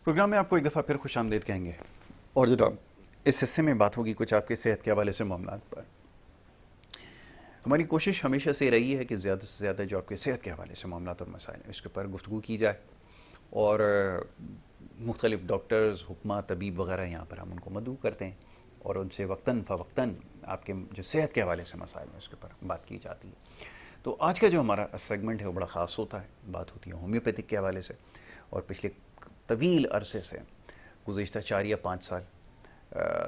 Programme में आपको एक दफ़ा फिर खुशामदीद कहेंगे और जनाब इस हिस्से में बात होगी कुछ आपके सेहत के हवाले से मामलात पर। हमारी कोशिश हमेशा से रही है कि ज़्यादा से ज़्यादा जो आपके सेहत के हवाले से मामलात और मसाइल हैं इसके ऊपर गुफ्तगू की जाए और मुख्तलिफ़ डॉक्टर्स, हुक्मा, तबीब वगैरह यहाँ पर हम उनको मदऊ करते हैं और उनसे वक्तन फ़वक्तन आपके जो सेहत के हवाले से मसाइल हैं उसके ऊपर बात की जाती है। तो आज का जो हमारा सेगमेंट है वो बड़ा ख़ास होता है, बात होती है होम्योपैथिक के हवाले से। और पिछले तवील अरसे से गुज़िश्ता 4 या 5 साल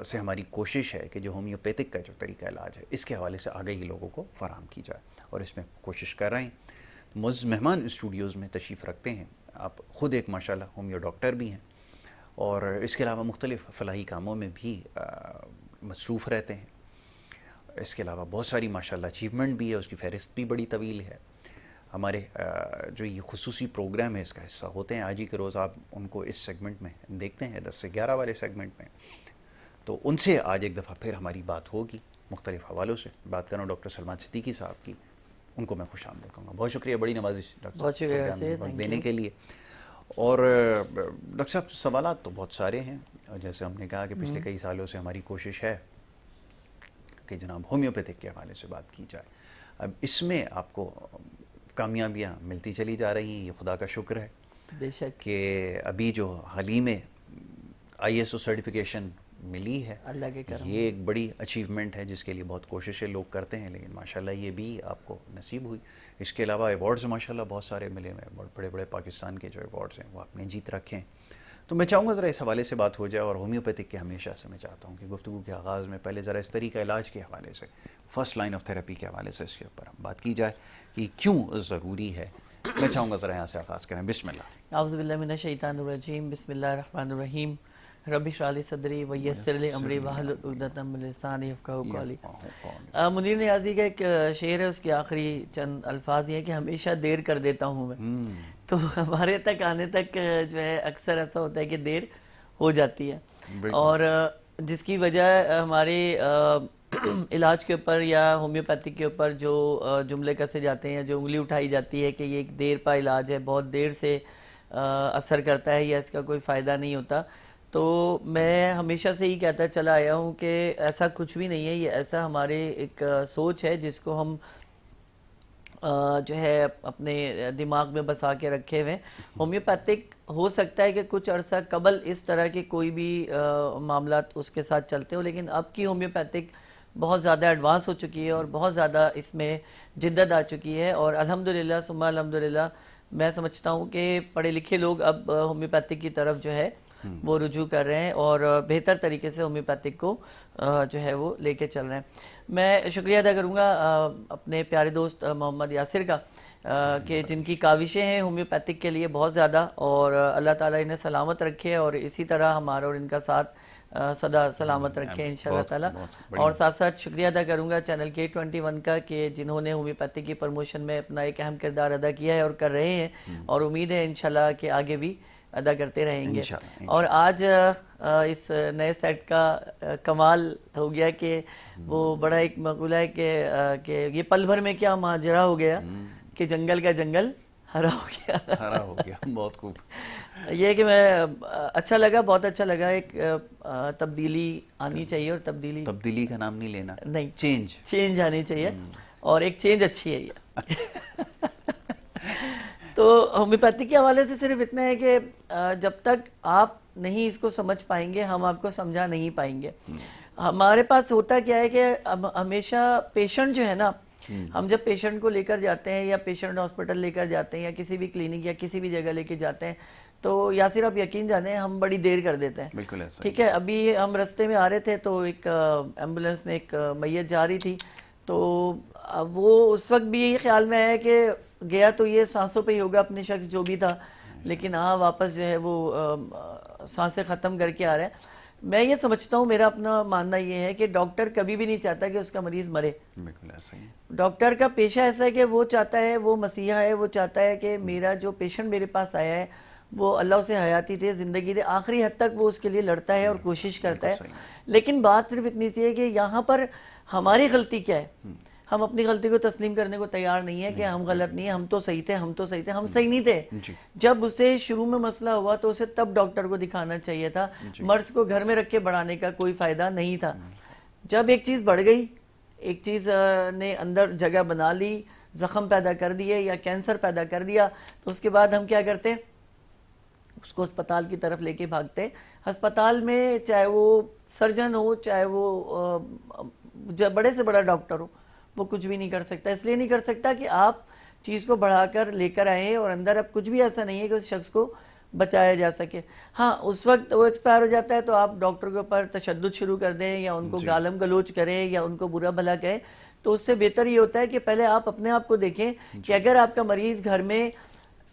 से हमारी कोशिश है कि जो होम्योपैथिक का जो तरीका इलाज है इसके हवाले से आगे ही लोगों को फ़राहम की जाए और इसमें कोशिश कर रहे हैं। मुअज़्ज़ज़ मेहमान स्टूडियोज़ में तशरीफ़ रखते हैं, आप ख़ुद एक माशाल्लाह होम्यो डॉक्टर भी हैं और इसके अलावा मुख्तलिफ़ फ़लाही कामों में भी मसरूफ़ रहते हैं। इसके अलावा बहुत सारी माशाल्लाह अचीवमेंट भी है, उसकी फ़हरिस्त भी बड़ी तवील है। हमारे जो ये खुसूसी प्रोग्राम है इसका हिस्सा होते हैं, आज ही के रोज़ आप उनको इस सेगमेंट में देखते हैं 10 से 11 वाले सेगमेंट में। तो उनसे आज एक दफ़ा फिर हमारी बात होगी मुख्तलिफ़ हवालों से। बात कर रहा हूँ डॉक्टर सलमान सिद्दीकी साहब की, उनको मैं खुशामदीद कहूँगा। बहुत शुक्रिया, बड़ी नवाजिश डॉक्टर बहुत शुक्रिया वक्त देने के लिए। और डॉक्टर साहब सवालात तो बहुत सारे हैं और जैसे हमने कहा कि पिछले कई सालों से हमारी कोशिश है कि जनाब होम्योपैथिक के हवाले से बात की जाए। अब इसमें आपको कामयाबियाँ मिलती चली जा रही हैं, ये खुदा का शुक्र है बेशक कि अभी जो हाल ही में ISO सर्टिफिकेशन मिली है, अल्लाह के करम, ये एक बड़ी अचीवमेंट है जिसके लिए बहुत कोशिशें लोग करते हैं, लेकिन माशाल्लाह ये भी आपको नसीब हुई। इसके अलावा अवार्ड्स माशाल्लाह बहुत सारे मिले हैं, बड़े बड़े पाकिस्तान के जो अवार्ड्स हैं वो आपने जीत रखे हैं। तो मैं चाहूँगा ज़रा इस हवाले से बात हो जाए और होम्योपैथिक के हमेशा से मैं चाहता हूँ कि गुफ्तगू के आगाज़ में पहले ज़रा इस तरीका इलाज के हवाले से, फर्स्ट लाइन ऑफ थेरेपी के हवाले से इसके ऊपर हम बात की जाए कि क्यों ज़रूरी है। मैं चाहूँगा ज़रा यहाँ से आगाज़ करें। बिस्मिल्लाह। औज़ु बिल्लाहि मिनश शैतानिर रजीम, बिस्मिल्लाहिर रहमानिर रहीम, रब्बि इश्रह ली सदरी व यस्सिर ली अमरी वहलुल उक़दतम मिन लिसानी यफ़क़हू क़ौली। मुनीर नियाज़ी का एक शेर है, उसके आखिरी चंद अल्फाज ये है कि हमेशा देर कर देता हूँ मैं। तो हमारे तक आने तक जो है अक्सर ऐसा होता है कि देर हो जाती है और जिसकी वजह हमारे इलाज के ऊपर या होम्योपैथिक के ऊपर जो जुमले कसे जाते हैं, जो उंगली उठाई जाती है कि ये एक देर पा इलाज है, बहुत देर से असर करता है या इसका कोई फ़ायदा नहीं होता। तो मैं हमेशा से ही कहता चला आया हूँ कि ऐसा कुछ भी नहीं है, ये ऐसा हमारे एक सोच है जिसको हम जो है अपने दिमाग में बसा के रखे हुए। होम्योपैथिक हो सकता है कि कुछ अरसा कबल इस तरह के कोई भी मामला उसके साथ चलते हो, लेकिन अब की होम्योपैथिक बहुत ज़्यादा एडवांस हो चुकी है और बहुत ज़्यादा इसमें जिद्दत आ चुकी है और अल्हम्दुलिल्लाह सुम्मा अल्हम्दुलिल्लाह मैं समझता हूँ कि पढ़े लिखे लोग अब होम्योपैथिक की तरफ जो है वो रुजू कर रहे हैं और बेहतर तरीके से होम्योपैथिक को जो है वो लेके चल रहे हैं। मैं शुक्रिया अदा करूँगा अपने प्यारे दोस्त मोहम्मद यासिर का कि जिनकी काविशें हैं होम्योपैथिक के लिए बहुत ज़्यादा और अल्लाह ताला इन्हें सलामत रखे और इसी तरह हमारा और इनका साथ सदा सलामत रखे इंशाल्लाह ताला। और साथ साथ शुक्रिया अदा करूँगा चैनल K21 का कि जिन्होंने होम्योपैथिक की प्रमोशन में अपना एक अहम किरदार अदा किया है और कर रहे हैं और उम्मीद है इंशाल्लाह कि आगे भी अदा करते रहेंगे। और आज इस नए सेट का कमाल हो गया कि वो बड़ा एक मकूला है कि ये पल भर में क्या माजरा हो गया कि जंगल का जंगल हरा हो गया। हरा हो गया, बहुत खूब। ये कि मैं अच्छा लगा, बहुत अच्छा लगा। एक तब्दीली आनी चाहिए और तब्दीली का नाम नहीं लेना, नहीं, चेंज आनी चाहिए और एक चेंज अच्छी है ये। तो होम्योपैथिक के हवाले से सिर्फ इतना है कि जब तक आप नहीं इसको समझ पाएंगे हम आपको समझा नहीं पाएंगे। हमारे पास होता क्या है कि हमेशा पेशेंट जो है ना, हम जब पेशेंट को लेकर जाते हैं या पेशेंट हॉस्पिटल लेकर जाते हैं या किसी भी क्लिनिक या किसी भी जगह लेके जाते हैं तो यासिर आप यकीन जाने हम बड़ी देर कर देते हैं। बिल्कुल ऐसा। ठीक है, अभी हम रास्ते में आ रहे थे तो एक एम्बुलेंस में एक मैयत जा रही थी, तो वो उस वक्त भी यही ख्याल में आया कि गया तो ये सांसों पे ही होगा अपने शख्स जो भी था, लेकिन हाँ वापस जो है वो सांसें ख़त्म करके आ रहे हैं। मैं ये समझता हूँ, मेरा अपना मानना ये है कि डॉक्टर कभी भी नहीं चाहता कि उसका मरीज मरे। बिल्कुल ऐसा ही। डॉक्टर का पेशा ऐसा है कि वो चाहता है, वो मसीहा है, वो चाहता है कि मेरा जो पेशेंट मेरे पास आया है वो अल्लाह उसे हयाती दे, ज़िंदगी दे, आखिरी हद तक वो उसके लिए लड़ता है और कोशिश करता है। लेकिन बात सिर्फ इतनी सी है कि यहाँ पर हमारी गलती क्या है। हम अपनी गलती को तस्लीम करने को तैयार नहीं है कि हम गलत नहीं है, हम तो सही थे, हम तो सही थे। हम सही नहीं थे। जब उसे शुरू में मसला हुआ तो उसे तब डॉक्टर को दिखाना चाहिए था। मर्ज को घर में रख के बढ़ाने का कोई फायदा नहीं था। जब एक चीज बढ़ गई, एक चीज ने अंदर जगह बना ली, जख्म पैदा कर दिए या कैंसर पैदा कर दिया, तो उसके बाद हम क्या करते, उसको अस्पताल की तरफ लेके भागते। अस्पताल में चाहे वो सर्जन हो, चाहे वो बड़े से बड़ा डॉक्टर हो, वो कुछ भी नहीं कर सकता। इसलिए नहीं कर सकता कि आप चीज को बढ़ाकर लेकर आए और अंदर अब कुछ भी ऐसा नहीं है कि उस शख्स को बचाया जा सके। हाँ, उस वक्त वो एक्सपायर हो जाता है तो आप डॉक्टर के ऊपर तशद्दुद शुरू कर दें या उनको गालम गलोच करें या उनको बुरा भला कहें, तो उससे बेहतर ये होता है कि पहले आप अपने आप को देखें कि अगर आपका मरीज घर में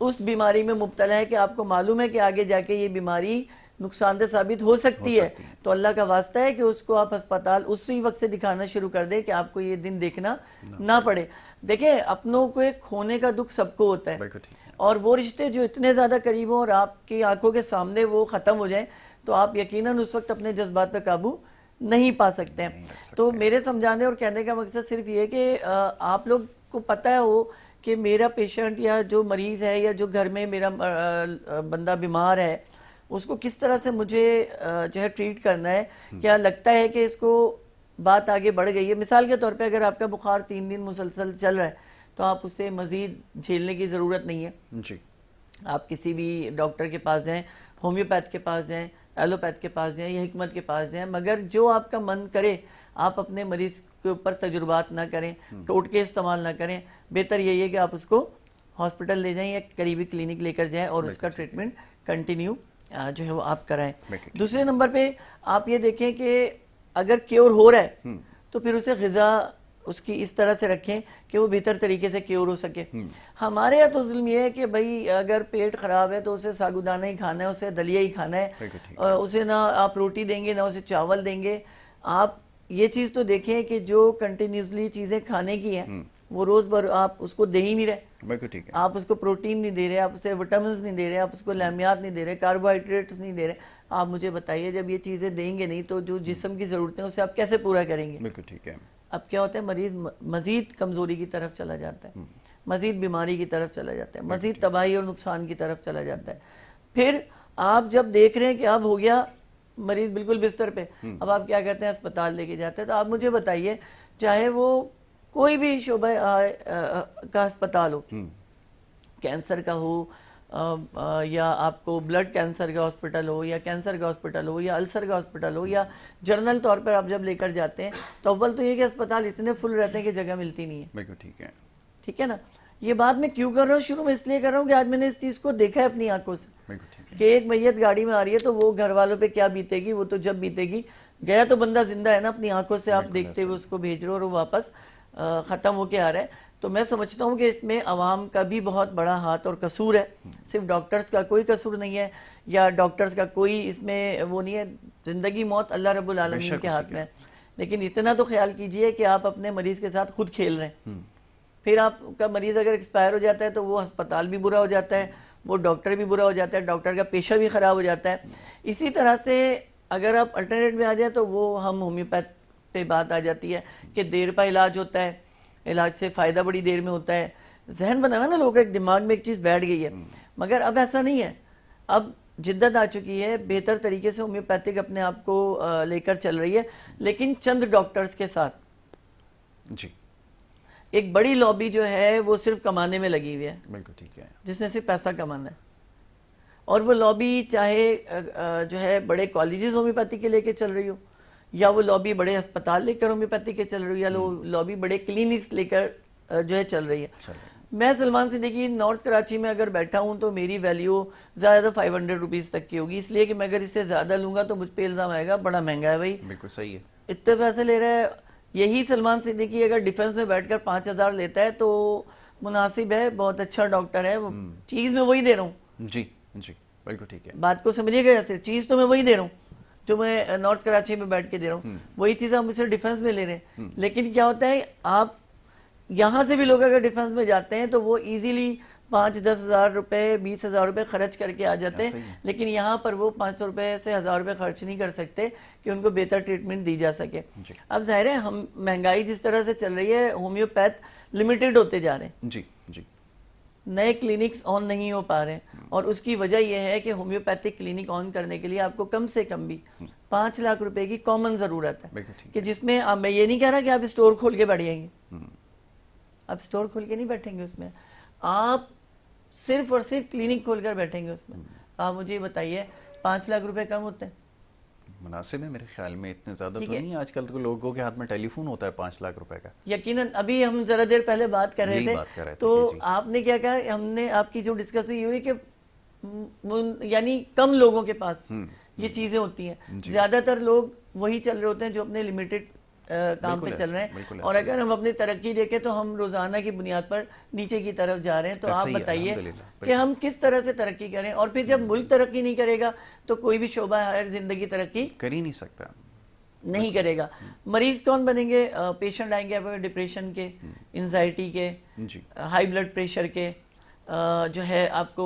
उस बीमारी में मुब्तला है कि आपको मालूम है कि आगे जाके ये बीमारी नुकसानदेह साबित हो सकती है, तो अल्लाह का वास्ता है कि उसको आप अस्पताल उसी वक्त से दिखाना शुरू कर दें कि आपको ये दिन देखना ना पड़े। देखिए, अपनों को एक खोने का दुख सबको होता है, और वो रिश्ते जो इतने ज्यादा करीब हो और आपकी आंखों के सामने वो खत्म हो जाए, तो आप यकीनन उस वक्त अपने जज्बात पे काबू नहीं पा सकते हैं। तो मेरे समझाने और कहने का मकसद सिर्फ ये कि आप लोग को पता हो कि मेरा पेशेंट या जो मरीज है या जो घर में मेरा बंदा बीमार है, उसको किस तरह से मुझे जो है ट्रीट करना है। क्या लगता है कि इसको बात आगे बढ़ गई है, मिसाल के तौर पे अगर आपका बुखार 3 दिन मुसलसल चल रहा है तो आप उससे मजीद झेलने की ज़रूरत नहीं है जी। आप किसी भी डॉक्टर के पास जाएं, होम्योपैथ के पास जाएं, एलोपैथ के पास जाएं या हिकमत के पास जाएं, मगर जो आपका मन करे आप अपने मरीज के ऊपर तजुर्बात ना करें, टोटके इस्तेमाल ना करें। बेहतर यही है कि आप उसको हॉस्पिटल ले जाएं या करीबी क्लिनिक लेकर जाएं और उसका ट्रीटमेंट कंटिन्यू जो है वो आप कराएं। दूसरे नंबर पे आप ये देखें कि अगर क्योर हो रहा है तो फिर उसे ग़िज़ा उसकी इस तरह से रखें कि वो बेहतर तरीके से क्योर हो सके। हमारे यहाँ तो जुल्म ये है कि भाई अगर पेट खराब है तो उसे सागुदाना ही खाना है, उसे दलिया ही खाना है, उसे ना आप रोटी देंगे ना उसे चावल देंगे। आप ये चीज तो देखें कि जो कंटिन्यूसली चीजें खाने की हैं वो रोज भर आप उसको दे ही नहीं रहे। आप उसको प्रोटीन नहीं दे रहे, आप उसे विटामिन नहीं दे रहे, आप उसको लैमियात नहीं दे रहे, कार्बोहाइड्रेट्स नहीं दे रहे। आप मुझे बताइए, जब ये चीजें देंगे नहीं तो जो जिस्म की जरूरतें उसे आप कैसे पूरा करेंगे? बिल्कुल ठीक है। अब क्या होता है, मरीज मजीद कमजोरी की तरफ चला जाता है, मजीद बीमारी की तरफ चला जाता है, मजीद तबाही और नुकसान की तरफ चला जाता है। फिर आप जब देख रहे हैं कि अब हो गया मरीज बिल्कुल बिस्तर पे, अब आप क्या करते हैं, अस्पताल लेके जाते हैं। तो आप मुझे बताइए, चाहे वो कोई भी शोबा का अस्पताल हो, कैंसर का हो या आपको ब्लड कैंसर का हॉस्पिटल हो या कैंसर का हॉस्पिटल हो या अल्सर का हॉस्पिटल हो या जनरल तौर पर आप जब लेकर जाते हैं तो अव्वल तो ये कि अस्पताल इतने फुल रहते हैं कि जगह मिलती नहीं है। बिल्कुल ठीक है ना। ये बात मैं क्यों कर रहा हूँ, शुरू में इसलिए कर रहा हूँ कि आज मैंने इस चीज को देखा है अपनी आंखों से कि एक मैयत गाड़ी में आ रही है तो वो घर वालों पे क्या बीतेगी, वो तो जब बीतेगी। गया तो बंदा जिंदा है ना, अपनी आंखों से आप देखते हुए उसको भेज रहे हो और वो वापस खत्म होके आ रहा है। तो मैं समझता हूँ कि इसमें अवाम का भी बहुत बड़ा हाथ और कसूर है, सिर्फ डॉक्टर्स का कोई कसूर नहीं है या डॉक्टर्स का कोई इसमें वो नहीं है। जिंदगी मौत अल्लाह रब्बुल आलमीन के हाथ में है, लेकिन इतना तो ख्याल कीजिए कि आप अपने मरीज के साथ खुद खेल रहे हैं। फिर आपका मरीज अगर एक्सपायर हो जाता है तो वो अस्पताल भी बुरा हो जाता है, वो डॉक्टर भी बुरा हो जाता है, डॉक्टर का पेशा भी खराब हो जाता है। इसी तरह से अगर आप अल्टरनेट में आ जाए तो वो हम होम्योपैथ पे बात आ जाती है कि देर का इलाज होता है, इलाज से फायदा बड़ी देर में होता है। जहन बना हुआ ना लोगों के दिमाग में एक चीज बैठ गई है, मगर अब ऐसा नहीं है। अब जिद्दत आ चुकी है, बेहतर तरीके से होम्योपैथिक अपने आप को लेकर चल रही है, लेकिन चंद डॉक्टर्स के साथ जी। एक बड़ी लॉबी जो है वो सिर्फ कमाने में लगी हुई है, बिल्कुल ठीक है, जिसने सिर्फ पैसा कमाना है। और वो लॉबी चाहे जो है बड़े कॉलेजेस होम्योपैथी के लेके चल रही हो, या वो लॉबी बड़े अस्पताल लेकर होम्योपैथी के चल रही है, या लॉबी बड़े क्लिनिक्स लेकर जो है चल रही है। मैं सलमान सिद्दीकी नॉर्थ कराची में अगर बैठा हूं तो मेरी वैल्यू ज्यादा 500 रुपीज तक की होगी, इसलिए कि मैं अगर इससे ज्यादा लूंगा तो मुझ पे इल्जाम आएगा बड़ा महंगा है। भाई बिल्कुल सही है, इतने पैसे ले रहा है। यही सलमान सिद्दीकी अगर डिफेंस में बैठकर 5000 लेता है तो मुनासिब है, बहुत अच्छा डॉक्टर है, वो चीज मैं वही दे रहा हूँ। जी जी बिल्कुल ठीक है, बात को समझिएगा। सिर्फ चीज तो मैं वही दे रहा हूँ जो मैं नॉर्थ कराची में बैठ के दे रहा हूँ, वही चीज हम सिर्फ डिफेंस में ले रहे हैं। लेकिन क्या होता है, आप यहां से भी लोग अगर डिफेंस में जाते हैं तो वो इजीली 5-10 हज़ार रुपए 20 हज़ार रुपए खर्च करके आ जाते ऐसा ही हैं, है। लेकिन यहाँ पर वो 500 रुपए से 1000 रुपए खर्च नहीं कर सकते कि उनको बेहतर ट्रीटमेंट दी जा सके। जी। अब जाहिर है हम महंगाई जिस तरह से चल रही है, होम्योपैथ लिमिटेड होते जा रहे हैं, जी जी नए क्लिनिक्स ऑन नहीं हो पा रहे हैं, और उसकी वजह यह है कि होम्योपैथिक क्लिनिक ऑन करने के लिए आपको कम से कम भी 5 लाख रुपए की कॉमन जरूरत है, बिल्कुल ठीक कि जिसमें अब मैं ये नहीं कह रहा कि आप स्टोर खोल के बैठ जाएंगे, हम्म, आप स्टोर खोल के नहीं बैठेंगे उसमें, आप सिर्फ और सिर्फ क्लिनिक खोलकर बैठेंगे उसमें। आप मुझे ये बताइए 5 लाख रुपए कम होते हैं? मुनासिब है मेरे ख्याल में, इतने ज्यादा ठीक तो है। नहीं। आजकल तो लोगों के हाथ में टेलीफोन होता है 5 लाख रुपए का। यकीनन अभी हम जरा देर पहले बात कर रहे यही थे, बात कर रहे थे तो कि जी। आपने क्या कहा, हमने आपकी जो डिस्कस हुई हुई कि यानी कम लोगों के पास ये चीजें होती हैं, जी। ज्यादातर लोग वही चल रहे होते हैं जो अपने लिमिटेड काम पे बिल्कुल चल रहे ऐसा, हैं, बिल्कुल और ऐसा अगर हम अपनी तरक्की देखें तो हम रोजाना की बुनियाद पर नीचे की तरफ जा रहे हैं। तो ऐसा आप ही है, बताइए अल्हम्दुलिल्लाह, कि हम किस तरह से तरक्की करें, और फिर जब मुल्क तरक्की नहीं करेगा तो कोई भी शोबा हर जिंदगी तरक्की कर ही नहीं सकता। नहीं करेगा। मरीज कौन बनेंगे? पेशेंट आएंगे आपके डिप्रेशन के, एंजाइटी के, जी हाई ब्लड प्रेशर के, जो है आपको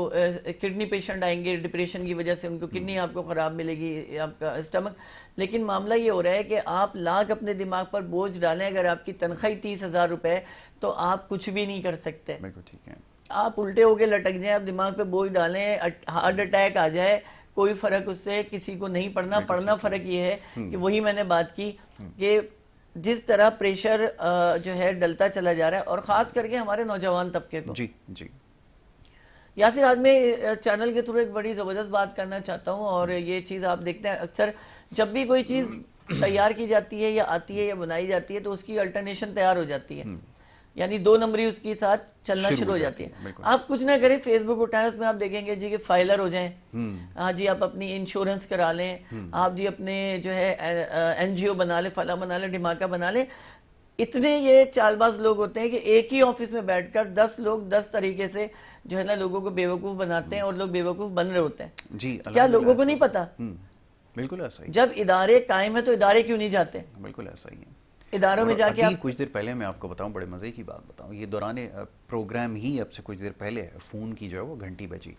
किडनी पेशेंट आएंगे, डिप्रेशन की वजह से उनको किडनी आपको ख़राब मिलेगी, आपका स्टमक। लेकिन मामला ये हो रहा है कि आप लाख अपने दिमाग पर बोझ डालें, अगर आपकी तनख्वाही 30,000 रुपए, तो आप कुछ भी नहीं कर सकते। बिल्कुल ठीक है। आप उल्टे होके लटक जाएं, आप दिमाग पे बोझ डालें, हार्ट अटैक आ जाए, कोई फर्क उससे किसी को नहीं पड़ना। पड़ना फर्क ये है कि वही मैंने बात की कि जिस तरह प्रेशर जो है डलता चला जा रहा है, और खास करके हमारे नौजवान तबके को। जी जी यासिर, आज मैं चैनल के थ्रू एक बड़ी जबरदस्त बात करना चाहता हूँ, और ये चीज आप देखते हैं अक्सर जब भी कोई चीज तैयार की जाती है या आती है या बनाई जाती है, तो उसकी अल्टरनेशन तैयार हो जाती है, यानी 2 नंबरी उसके साथ चलना शुरू हो जाती है। बिल्कुल। आप कुछ ना करें, फेसबुक उठाएं, उसमें आप देखेंगे जी कि फाइलर हो जाएं, हाँ जी आप अपनी इंश्योरेंस करा लें, आप जी अपने जो है एनजीओ बना लें, फला बना लें, ढिमाका बना लें। इतने ये चालबाज लोग होते हैं कि एक ही ऑफिस में बैठकर 10 लोग 10 तरीके से जो है ना लोगों को बेवकूफ बनाते हैं, और लोग बेवकूफ बन रहे होते हैं। जी क्या लोगों को नहीं पता? बिल्कुल ऐसा ही, जब इदारे कायम है तो इदारे क्यों नहीं जाते? बिल्कुल ऐसा ही है। इदारों में और जाके अभी आप कुछ देर पहले मैं आपको बताऊं, बड़े मज़े की बात बताऊं, ये दौरान प्रोग्राम ही अब से कुछ देर पहले फ़ोन की जो है वो घंटी बजी,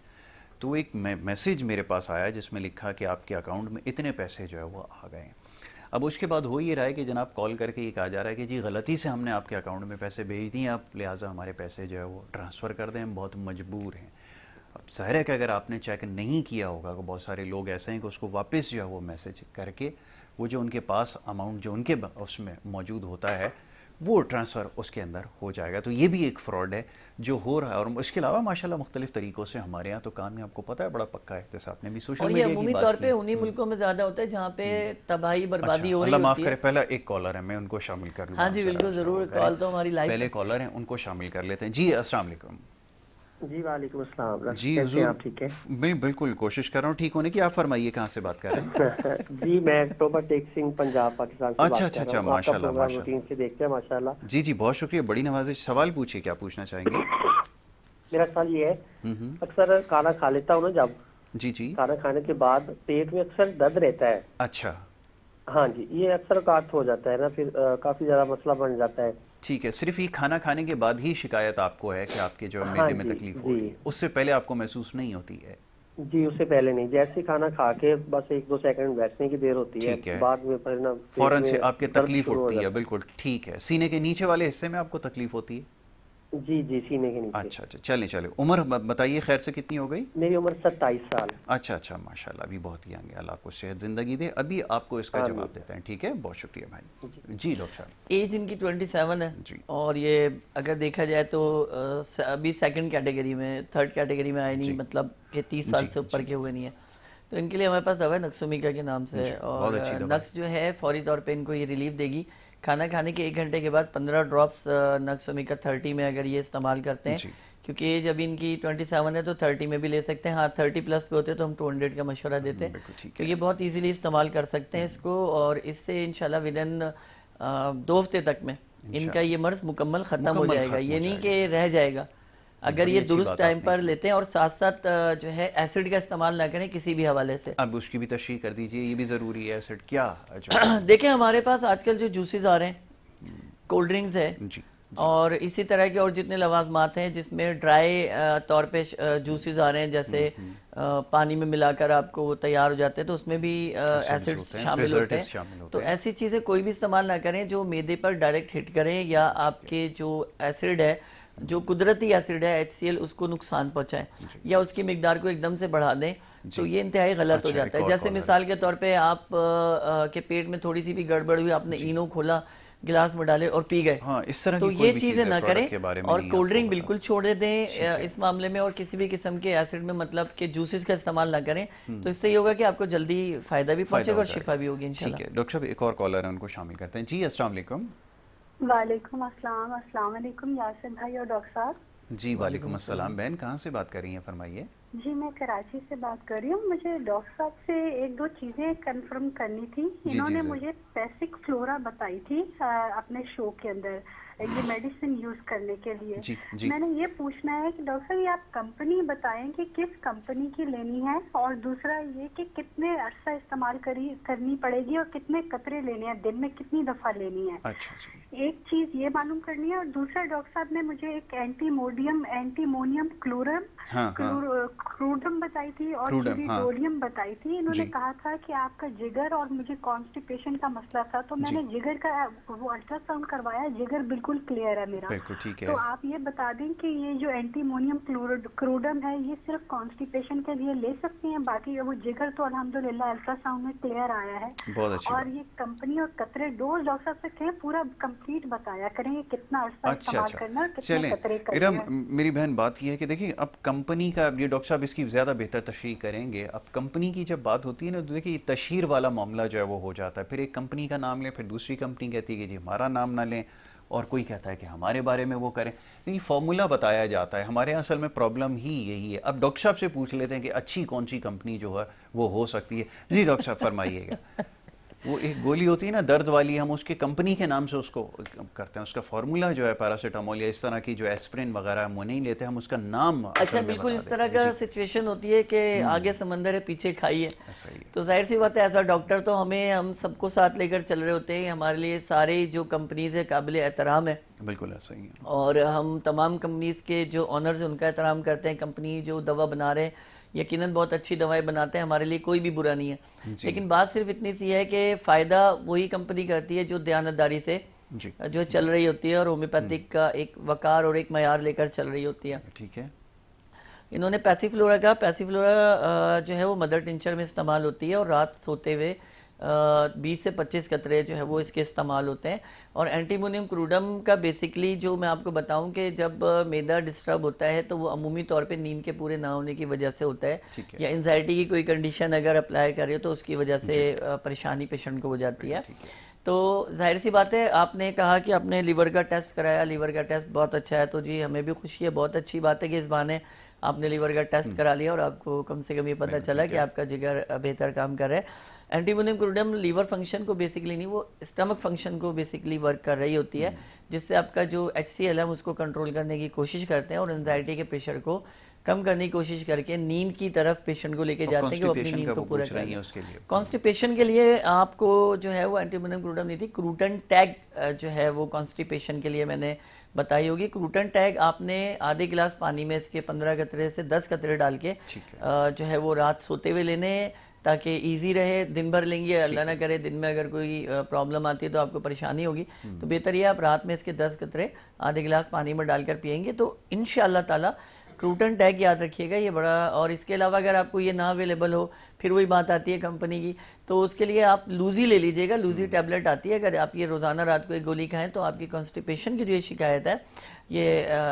तो एक मैसेज मेरे पास आया जिसमें लिखा कि आपके अकाउंट में इतने पैसे जो है वो आ गए। अब उसके बाद हो ये रहा है कि जनाब कॉल करके ये कहा जा रहा है कि जी गलती से हमने आपके अकाउंट में पैसे भेज दिए, आप लिहाजा हमारे पैसे जो है वो ट्रांसफ़र कर दें, हम बहुत मजबूर हैं। अब ज़ाहिर है कि अगर आपने चेक नहीं किया होगा तो बहुत सारे लोग ऐसे हैं कि उसको वापस जो है वो मैसेज करके वो जो उनके पास अमाउंट जो उनके उसमें मौजूद होता है वो ट्रांसफ़र उसके अंदर हो जाएगा। तो ये भी एक फ्रॉड है जो हो रहा है, और इसके अलावा माशाल्लाह मुख्तलिफ तरीक़ों से हमारे यहाँ तो काम है, आपको पता है, बड़ा पक्का है। जैसे आपने भी सोशल और ये मीडिया की अमूमी बात तौर की। पे उन्हीं मुल्कों में ज्यादा होता है जहाँ पे तबाही बर्बादी हो रही अल्लाह माफ़ होती करे, है। पहला एक कॉलर है, मैं उनको शामिल कर लूँ। हाँ जी बिल्कुल जरूर, कॉल तो हमारी लाइव पहले कॉलर हैं उनको शामिल कर लेते हैं। जी अस्सलाम वालेकुम। जी वालेकुम अस्सलाम। जी कैसे हुजूर, हैं आप? ठीक है। मैं बिल्कुल कोशिश कर रहा हूँ ठीक होने की। आप फरमाइए कहाँ से बात कर रहे हैं? जी मैं अक्टूबर टेक सिंह पंजाब पाकिस्तान से अच्छा बात अच्छा कर अच्छा, रहा हूँ। आपका माशाल्लाह प्रोग्राम माशाल्लाह। रूटीन से देखते हैं माशाल्लाह। जी जी बहुत शुक्रिया, बड़ी नवाजिश। सवाल पूछिए, क्या पूछना चाहेंगे? मेरा सवाल ये है, अक्सर खाना खा लेता हूँ ना, जब जी जी खाना खाने के बाद पेट में अक्सर दर्द रहता है। अच्छा हाँ जी, ये अक्सर काट हो जाता है ना, फिर काफी ज्यादा मसला बन जाता है। ठीक है। सिर्फ ये खाना खाने के बाद ही शिकायत आपको है कि आपके जो हाँ मैदे में जी, तकलीफ हो रही है, जी। उससे पहले आपको महसूस नहीं होती है? जी उससे पहले नहीं, जैसे खाना खा के बस 1-2 सेकंड बैठने की देर होती है, ठीक है। बाद में फिर ना पेट फौरन में से आपके दर्द तकलीफ शुरू हो उठती है? जाता बिल्कुल ठीक है। सीने के नीचे वाले हिस्से में आपको तकलीफ होती है? जी जी, सीने के नीचे। अच्छा अच्छा, चले चले। उम्र बताइए खैर से कितनी हो गई? मेरी उम्र 27 साल है। अच्छा अच्छा, माशाल्लाह, अभी बहुत यंग है। अल्लाह आपको सेहत ज़िंदगी दे। अभी आपको इसका हाँ जवाब जी। देते हैं, ठीक है? बहुत शुक्रिया भाई। जी डॉक्टर साहब। एज इनकी 27 है, जी। और ये अगर देखा जाए तो अभी सेकंड कैटेगरी में, थर्ड कैटेगरी में आए नहीं, जी। मतलब कि 30 साल जी, से ऊपर जी। के हुए नहीं है। तो इनके लिए हमारे पास दवा है नक्सोमिका के नाम से, जी, बहुत अच्छी और दवा है। नक्स जो है फौरी तौर पे इनको ये रिलीफ देगी। खाना खाने के 1 घंटे के बाद 15 ड्रॉप्स नक्सोमिका 30 में अगर ये इस्तेमाल करते जी। हैं, क्योंकि एज अभी इनकी 27 है तो 30 में भी ले सकते हैं। हाँ 30 प्लस पे होते तो हम 200 का मशवरा देते हैं। बिल्कुल ठीक तो है। ये बहुत इजीली इस्तेमाल कर सकते हैं इसको, और इससे इंशाल्लाह विद इन 2 हफ्ते तक में इनका ये मर्ज मुकम्मल खत्म हो मुकम्मल जाएगा। खत्म ये हो नहीं जाएगा। कि रह जाएगा, अगर बड़ी ये अच्छी दुरुस्त बात टाइम आपने पर की। लेते हैं, और साथ साथ जो है एसिड का इस्तेमाल ना करें किसी भी हवाले से। अब उसकी भी तशरीह कर दीजिए, ये भी ज़रूरी है। एसिड क्या जो देखें हमारे पास आजकल जो जूसेस आ रहे हैं, कोल्ड ड्रिंक्स है, जी और इसी तरह के और जितने लवाजमात हैं जिसमें ड्राई तौर पे जूसेस आ रहे हैं, जैसे पानी में मिलाकर आपको वो तैयार हो जाते हैं, तो उसमें भी एसिड्स शामिल होते हैं। तो ऐसी चीज़ें कोई भी इस्तेमाल ना करें जो मैदे पर डायरेक्ट हिट करें या आपके जो एसिड है, जो कुदरती एसिड है HCl, उसको नुकसान पहुंचाए या उसकी मिकदार को एकदम से बढ़ा दें, तो ये इंतहाई गलत हो जाता है। जैसे मिसाल के तौर पे आप के पेट में थोड़ी सी भी गड़बड़ हुई, आपने इनो खोला, गिलास में डाले और पी गए, हाँ, इस तरह तो की ये चीजें ना करें और कोल्ड ड्रिंक बिल्कुल छोड़ दें इस मामले में, और किसी भी किस्म के एसिड में मतलब के जूसेस का इस्तेमाल ना करें। तो इससे ये होगा कि आपको जल्दी फायदा भी पहुंचेगा और शिफा भी होगी इंशाल्लाह। ठीक है डॉक्टर साहब, एक और कॉलर है, उनको शामिल करते हैं। जी अस्सलाम वालेकुम। वालेकुम अस्सलाम। अस्सलाम वालेकुम यासिर भाई और डॉक्टर साहब। जी वालेकुम अस्सलाम। बहन कहाँ से बात कर रही हैं, फरमाइए। जी मैं कराची से बात कर रही हूँ। मुझे डॉक्टर साहब से एक दो चीजें कंफर्म करनी थी। इन्होंने मुझे पैसिक फ्लोरा बताई थी अपने शो के अंदर, ये मेडिसिन यूज करने के लिए। जी। मैंने ये पूछना है कि डॉक्टर साहब ये आप कंपनी बताएं कि किस कंपनी की लेनी है, और दूसरा ये कि कितने अरसा इस्तेमाल करनी पड़ेगी और कितने कतरे लेने हैं, दिन में कितनी दफा लेनी है। अच्छा जी। एक चीज ये मालूम करनी है। और दूसरा डॉक्टर साहब ने मुझे एक एंटीमोनियम क्रूडम बताई थी और क्यूरिडोलियम बताई थी। इन्होंने कहा था कि आपका जिगर और मुझे कॉन्स्टिपेशन का मसला था, तो मैंने जिगर का वो अल्ट्रासाउंड करवाया, जिगर बिल्कुल क्लियर है मेरा। ठीक है। तो आप ये बता दें कि ये जो एंटीमोनियम क्रूडम है ये सिर्फ कॉन्स्टिपेशन के लिए ले सकते हैं, बाकी वो जिगर तो अल्हम्दुलिल्लाह अल्ट्रासाउंड में क्लियर आया है। बहुत अच्छी और ये कंपनी और कतरे डोज डॉक्टर साहब से कहें पूरा कंप्लीट बताया करेंगे, कितना अरसा इस्तेमाल करना है, कितने कतरे करना है। मेरी बहन बात यह है कि देखिए अब कंपनी का, ये डॉक्टर साहब इसकी ज़्यादा बेहतर तशरीह करेंगे। अब कंपनी की जब बात होती है ना, तो देखिए तशहीर वाला मामला जो है वो हो जाता है। फिर एक कंपनी का नाम लें, फिर दूसरी कंपनी कहती है कि जी हमारा नाम ना लें, और कोई कहता है कि हमारे बारे में वो करें। नहीं, फॉर्मूला बताया जाता है। हमारे यहाँ असल में प्रॉब्लम ही यही है। अब डॉक्टर साहब से पूछ लेते हैं कि अच्छी कौन सी कंपनी जो है वो हो सकती है। जी डॉक्टर साहब फरमाइएगा। वो एक गोली होती है ना दर्द वाली, हम उसके कंपनी के नाम से उसको करते हैं। उसका फार्मूला जो है पैरासीटामोल या इस तरह की जो एस्प्रिन वगैरह हम वो नहीं लेते, हम उसका नाम। अच्छा, बिल्कुल इस तरह का सिचुएशन होती है कि आगे समंदर है पीछे खाई है, तो जाहिर सी बात है एज अ डॉक्टर तो हम सबको साथ लेकर चल रहे होते हैं। हमारे लिए सारे जो कंपनीज है काबिल एहतराम है। बिल्कुल ऐसा ही है। और हम तमाम कंपनीज के जो ऑनर्स हैं उनका एहतराम करते हैं। कंपनी जो दवा बना रहे हैं यकीनन बहुत अच्छी दवाएं बनाते हैं, हमारे लिए कोई भी बुरा नहीं है। लेकिन बात सिर्फ इतनी सी है कि फ़ायदा वही कंपनी करती है जो दयानतदारी से जो चल रही होती है और होम्योपैथिक का एक वकार और एक मयार लेकर चल रही होती है। ठीक है। इन्होंने पैसिफ्लोरा का, पैसिफ्लोरा जो है वो मदर टिंचर में इस्तेमाल होती है और रात सोते हुए 20 से 25 कतरे जो है वो इसके इस्तेमाल होते हैं। और एंटीमोनियम क्रूडम का बेसिकली जो मैं आपको बताऊं कि जब मैदा डिस्टर्ब होता है तो वो अमूमी तौर पे नींद के पूरे ना होने की वजह से होता है, या एंजाइटी की कोई कंडीशन अगर अप्लाई कर रहे हो तो उसकी वजह से परेशानी पेशेंट को हो जाती है। तो जाहिर सी बात है, आपने कहा कि आपने लीवर का टेस्ट कराया, लीवर का टेस्ट बहुत अच्छा है, तो जी हमें भी खुशी है। बहुत अच्छी बात है कि इस बहाने आपने लीवर का टेस्ट करा लिया और आपको कम से कम ये पता चला कि आपका जिगर बेहतर काम कर रहा है। एंटीमोनियम क्रूडम लीवर फंक्शन को बेसिकली नहीं, वो स्टमक फंक्शन को बेसिकली वर्क कर रही होती है, जिससे आपका जो HCl है उसको कंट्रोल करने की कोशिश करते हैं और एंजाइटी के प्रेशर को कम करने की कोशिश करके नींद की तरफ पेशेंट को लेके जाते हैं कि वो अपनी नींद को पूरा करें। कॉन्स्टिपेशन के लिए आपको जो है वो एंटीमोनियम क्रूडम नहीं थी, क्रूटन टैग जो है वो कॉन्स्टिपेशन के लिए मैंने बताई होगी। क्रूटन टैग आपने आधे गिलास पानी में इसके 15 कतरे से 10 कतरे डाल के जो है वो रात सोते हुए लेने, ताकि इजी रहे। दिन भर लेंगे, अल्लाह ना करे दिन में अगर कोई प्रॉब्लम आती है तो आपको परेशानी होगी, तो बेहतर ये आप रात में इसके 10 कतरे आधे गिलास पानी में डालकर पिएंगे तो इंशाअल्लाह ताला। क्रूटन टैग याद रखिएगा ये बड़ा। और इसके अलावा अगर आपको ये ना अवेलेबल हो, फिर वही बात आती है कंपनी की, तो उसके लिए आप लूजी ले लीजिएगा। लूजी टैबलेट आती है, अगर आप ये रोजाना रात को एक गोली खाएं तो आपकी कॉन्स्टिपेशन की जो ये शिकायत है ये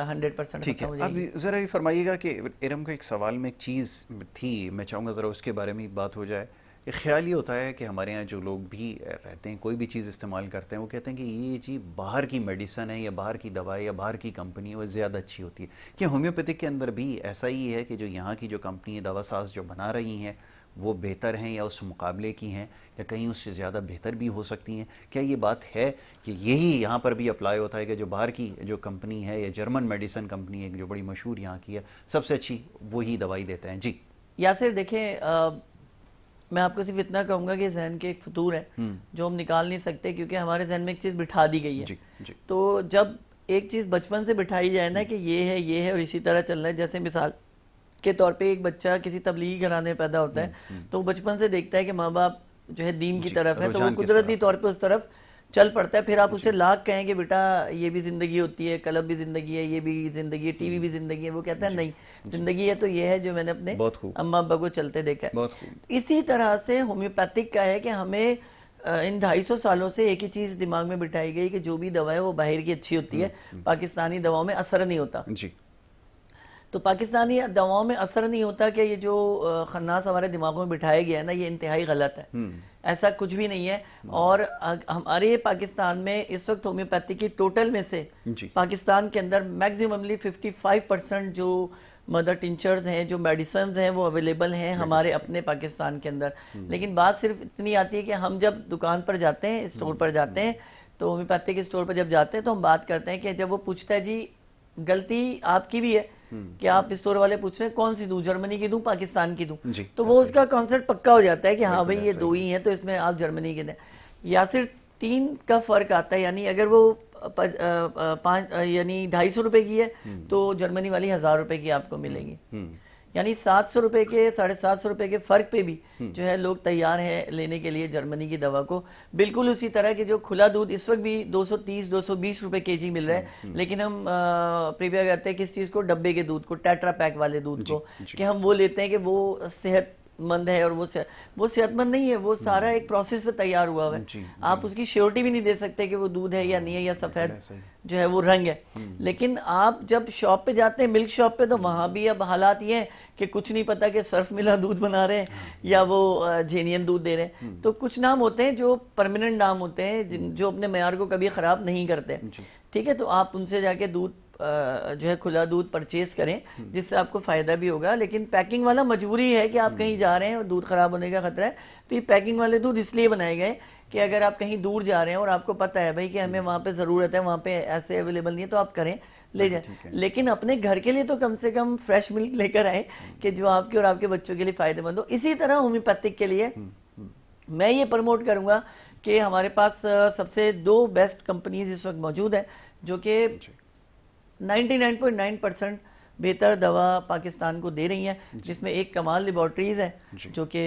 100% ठीक है। अब ज़रा ये फरमाइएगा कि इरम का एक सवाल में एक चीज़ थी, मैं चाहूँगा ज़रा उसके बारे में बात हो जाए। एक ख्याल ये होता है कि हमारे यहाँ जो लोग भी रहते हैं, कोई भी चीज़ इस्तेमाल करते हैं, वो कहते हैं कि ये जी बाहर की मेडिसन है या बाहर की दवाई या बाहर की कंपनी है वो ज़्यादा अच्छी होती है। क्या होम्योपैथिक के अंदर भी ऐसा ही है कि जो यहाँ की जो कंपनी दवा साज जो बना रही हैं वो बेहतर हैं या उस मुकाबले की हैं या कहीं उससे ज़्यादा बेहतर भी हो सकती हैं? क्या ये बात है कि यही यहाँ पर भी अप्लाई होता है कि जो बाहर की जो कंपनी है या जर्मन मेडिसन कंपनी है जो बड़ी मशहूर यहाँ की है, सबसे अच्छी वही दवाई देते हैं? जी यासिर, देखें मैं आपको सिर्फ इतना कहूँगा कि जहन के एक फतूर है जो हम निकाल नहीं सकते, क्योंकि हमारे जहन में एक चीज़ बिठा दी गई है। जी, जी। तो जब एक चीज़ बचपन से बिठाई जाए ना कि ये है और इसी तरह चलना है। जैसे मिसाल के तौर पे एक बच्चा किसी तबलीगी घराने में पैदा होता है तो वो बचपन से देखता है कि माँ बाप जो है दीन की तरफ है, तो वो कुदरती तौर पे उस तरफ चल पड़ता है। फिर आप उसे लाख कहें कि बेटा ये भी जिंदगी होती है, क्लब भी जिंदगी है, ये भी जिंदगी है, टीवी भी जिंदगी है, वो कहता है नहीं, जिंदगी है तो ये है जो मैंने अपने अम्मा अब्बा को चलते देखा है। इसी तरह से होम्योपैथिक का है कि हमें इन 250 सालों से एक ही चीज दिमाग में बिठाई गई कि जो भी दवा है वो बाहर की अच्छी होती है, पाकिस्तानी दवाओं में असर नहीं होता जी। तो पाकिस्तानी दवाओं में असर नहीं होता कि ये जो खन्नास हमारे दिमागों में बिठाया गया है ना, ये इंतहाई गलत है। ऐसा कुछ भी नहीं है। और हमारे पाकिस्तान में इस वक्त होम्योपैथी की टोटल में से पाकिस्तान के अंदर मैक्सिममली 55% जो मदर टिंचर्स हैं, जो मेडिसिन हैं, वो अवेलेबल हैं हमारे अपने पाकिस्तान के अंदर। लेकिन बात सिर्फ इतनी आती है कि हम जब दुकान पर जाते हैं, स्टोर पर जाते हैं, तो होम्योपैथी के स्टोर पर जब जाते हैं तो हम बात करते हैं कि जब वो पूछता है जी गलती आपकी भी है कि आप स्टोर वाले पूछ रहे हैं कौन सी दूं, जर्मनी की दूं, पाकिस्तान की दूं, तो वो उसका कॉन्सेप्ट पक्का हो जाता है कि हाँ भाई ये दो ही हैं तो इसमें आप जर्मनी के दें। या सिर्फ 3 का फर्क आता है, यानी अगर वो 250 रुपए की है तो जर्मनी वाली 1000 रुपए की आपको मिलेगी। यानी 700 रुपए के 750 रुपए के फर्क पे भी जो है लोग तैयार हैं लेने के लिए जर्मनी की दवा को। बिल्कुल उसी तरह के जो खुला दूध इस वक्त भी 230-220 रुपए केजी मिल रहा है, लेकिन हम प्रिपेयर करते हैं किस चीज को, डब्बे के दूध को, टेट्रा पैक वाले दूध को, कि हम वो लेते हैं कि वो सेहतमंद है। और वो सेहतमंद नहीं है, वो सारा एक प्रोसेस पे तैयार हुआ है। आप उसकी श्योरिटी भी नहीं दे सकते कि वो दूध है या नहीं है, या सफेद जो है वो रंग है। लेकिन आप जब शॉप पे जाते हैं, मिल्क शॉप पे, तो वहां भी अब हालात ये हैं कि कुछ नहीं पता कि सर्फ मिला दूध बना रहे हैं या वो जेनियन दूध दे रहे हैं। तो कुछ नाम होते हैं जो परमानेंट नाम होते हैं, जो अपने मेयार को कभी खराब नहीं करते। ठीक है, तो आप उनसे जाके दूध जो है खुला दूध परचेज करें, जिससे आपको फायदा भी होगा। लेकिन पैकिंग वाला मजबूरी है कि आप कहीं जा रहे हैं और दूध खराब होने का खतरा है, तो ये पैकिंग वाले दूध इसलिए बनाए गए कि अगर आप कहीं दूर जा रहे हैं और आपको पता है भाई कि हमें वहां पे जरूरत है, वहां पे ऐसे अवेलेबल नहीं है, तो आप करें, ले जाए। लेकिन अपने घर के लिए तो कम से कम फ्रेश मिल्क लेकर आए कि जो आपके और आपके बच्चों के लिए फायदेमंद हो। इसी तरह होम्योपैथिक के लिए मैं ये प्रमोट करूंगा कि हमारे पास सबसे 2 बेस्ट कंपनीज इस वक्त मौजूद है जो कि 99.9% बेहतर दवा पाकिस्तान को दे रही हैं, जिसमें एक कमाल लेबॉर्ट्रीज है जो कि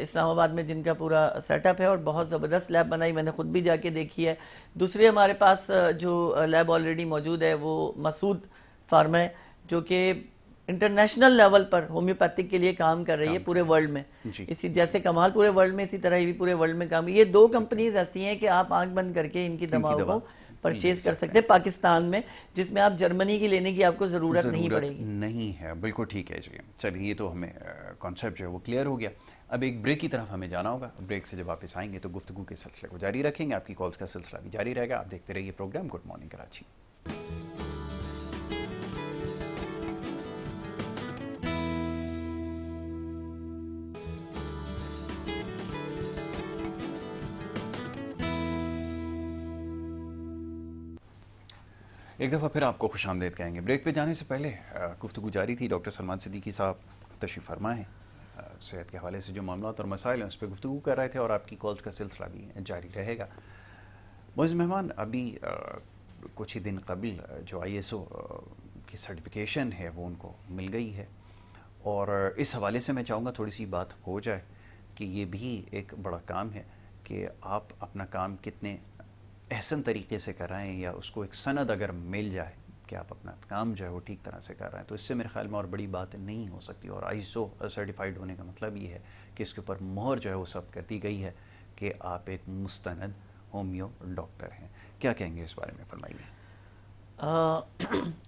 इस्लामाबाद में जिनका पूरा सेटअप है और बहुत ज़बरदस्त लैब बनाई, मैंने खुद भी जाके देखी है। दूसरी हमारे पास जो लैब ऑलरेडी मौजूद है वो मसूद फार्मा है, जो कि इंटरनेशनल लेवल पर होम्योपैथिक के लिए काम कर रही है पूरे वर्ल्ड में। इसी जैसे कमाल पूरे वर्ल्ड में, इसी तरह ये भी पूरे वर्ल्ड में काम। ये 2 कंपनीज ऐसी हैं कि आप आंख बंद करके इनकी दवाओं को परचेज कर सकते हैं पाकिस्तान में, जिसमें आप जर्मनी की लेने की आपको जरूरत नहीं पड़ेगी। नहीं है, बिल्कुल ठीक है जी। चलिए, ये तो हमें कॉन्सेप्ट जो है वो क्लियर हो गया। अब एक ब्रेक की तरफ हमें जाना होगा। ब्रेक से जब वापस आएंगे तो गुफ्तगू के सिलसिले को जारी रखेंगे, आपकी कॉल्स का सिलसिला भी जारी रहेगा। आप देखते रहिए प्रोग्राम गुड मॉर्निंग कराची। एक दफ़ा फिर आपको खुशामदीद कहेंगे। ब्रेक पे जाने से पहले गुफ्तगू जारी थी। डॉक्टर सलमान सिद्दीकी साहब तशरीफ़ फरमा है, सेहत के हवाले से जो मामला और मसाइल हैं उस पर गुफ्तगू कर रहे थे और आपकी कॉल्स का सिलसिला भी जारी रहेगा। मोअज़्ज़िज़ मेहमान, अभी कुछ ही दिन कबल जो ISO की सर्टिफिकेशन है वो उनको मिल गई है, और इस हवाले से मैं चाहूँगा थोड़ी सी बात हो जाए कि ये भी एक बड़ा काम है कि आप अपना काम कितने एहसन तरीके से कराएं, या उसको एक सनद अगर मिल जाए कि आप अपना काम जो है वो ठीक तरह से कर रहे हैं, तो इससे मेरे ख्याल में और बड़ी बात नहीं हो सकती। और ISO सर्टिफाइड होने का मतलब ये है कि इसके ऊपर मोहर जो है वो सब कर दी गई है कि आप एक मुस्तनद होम्यो डॉक्टर हैं। क्या कहेंगे इस बारे में, फरमाइए।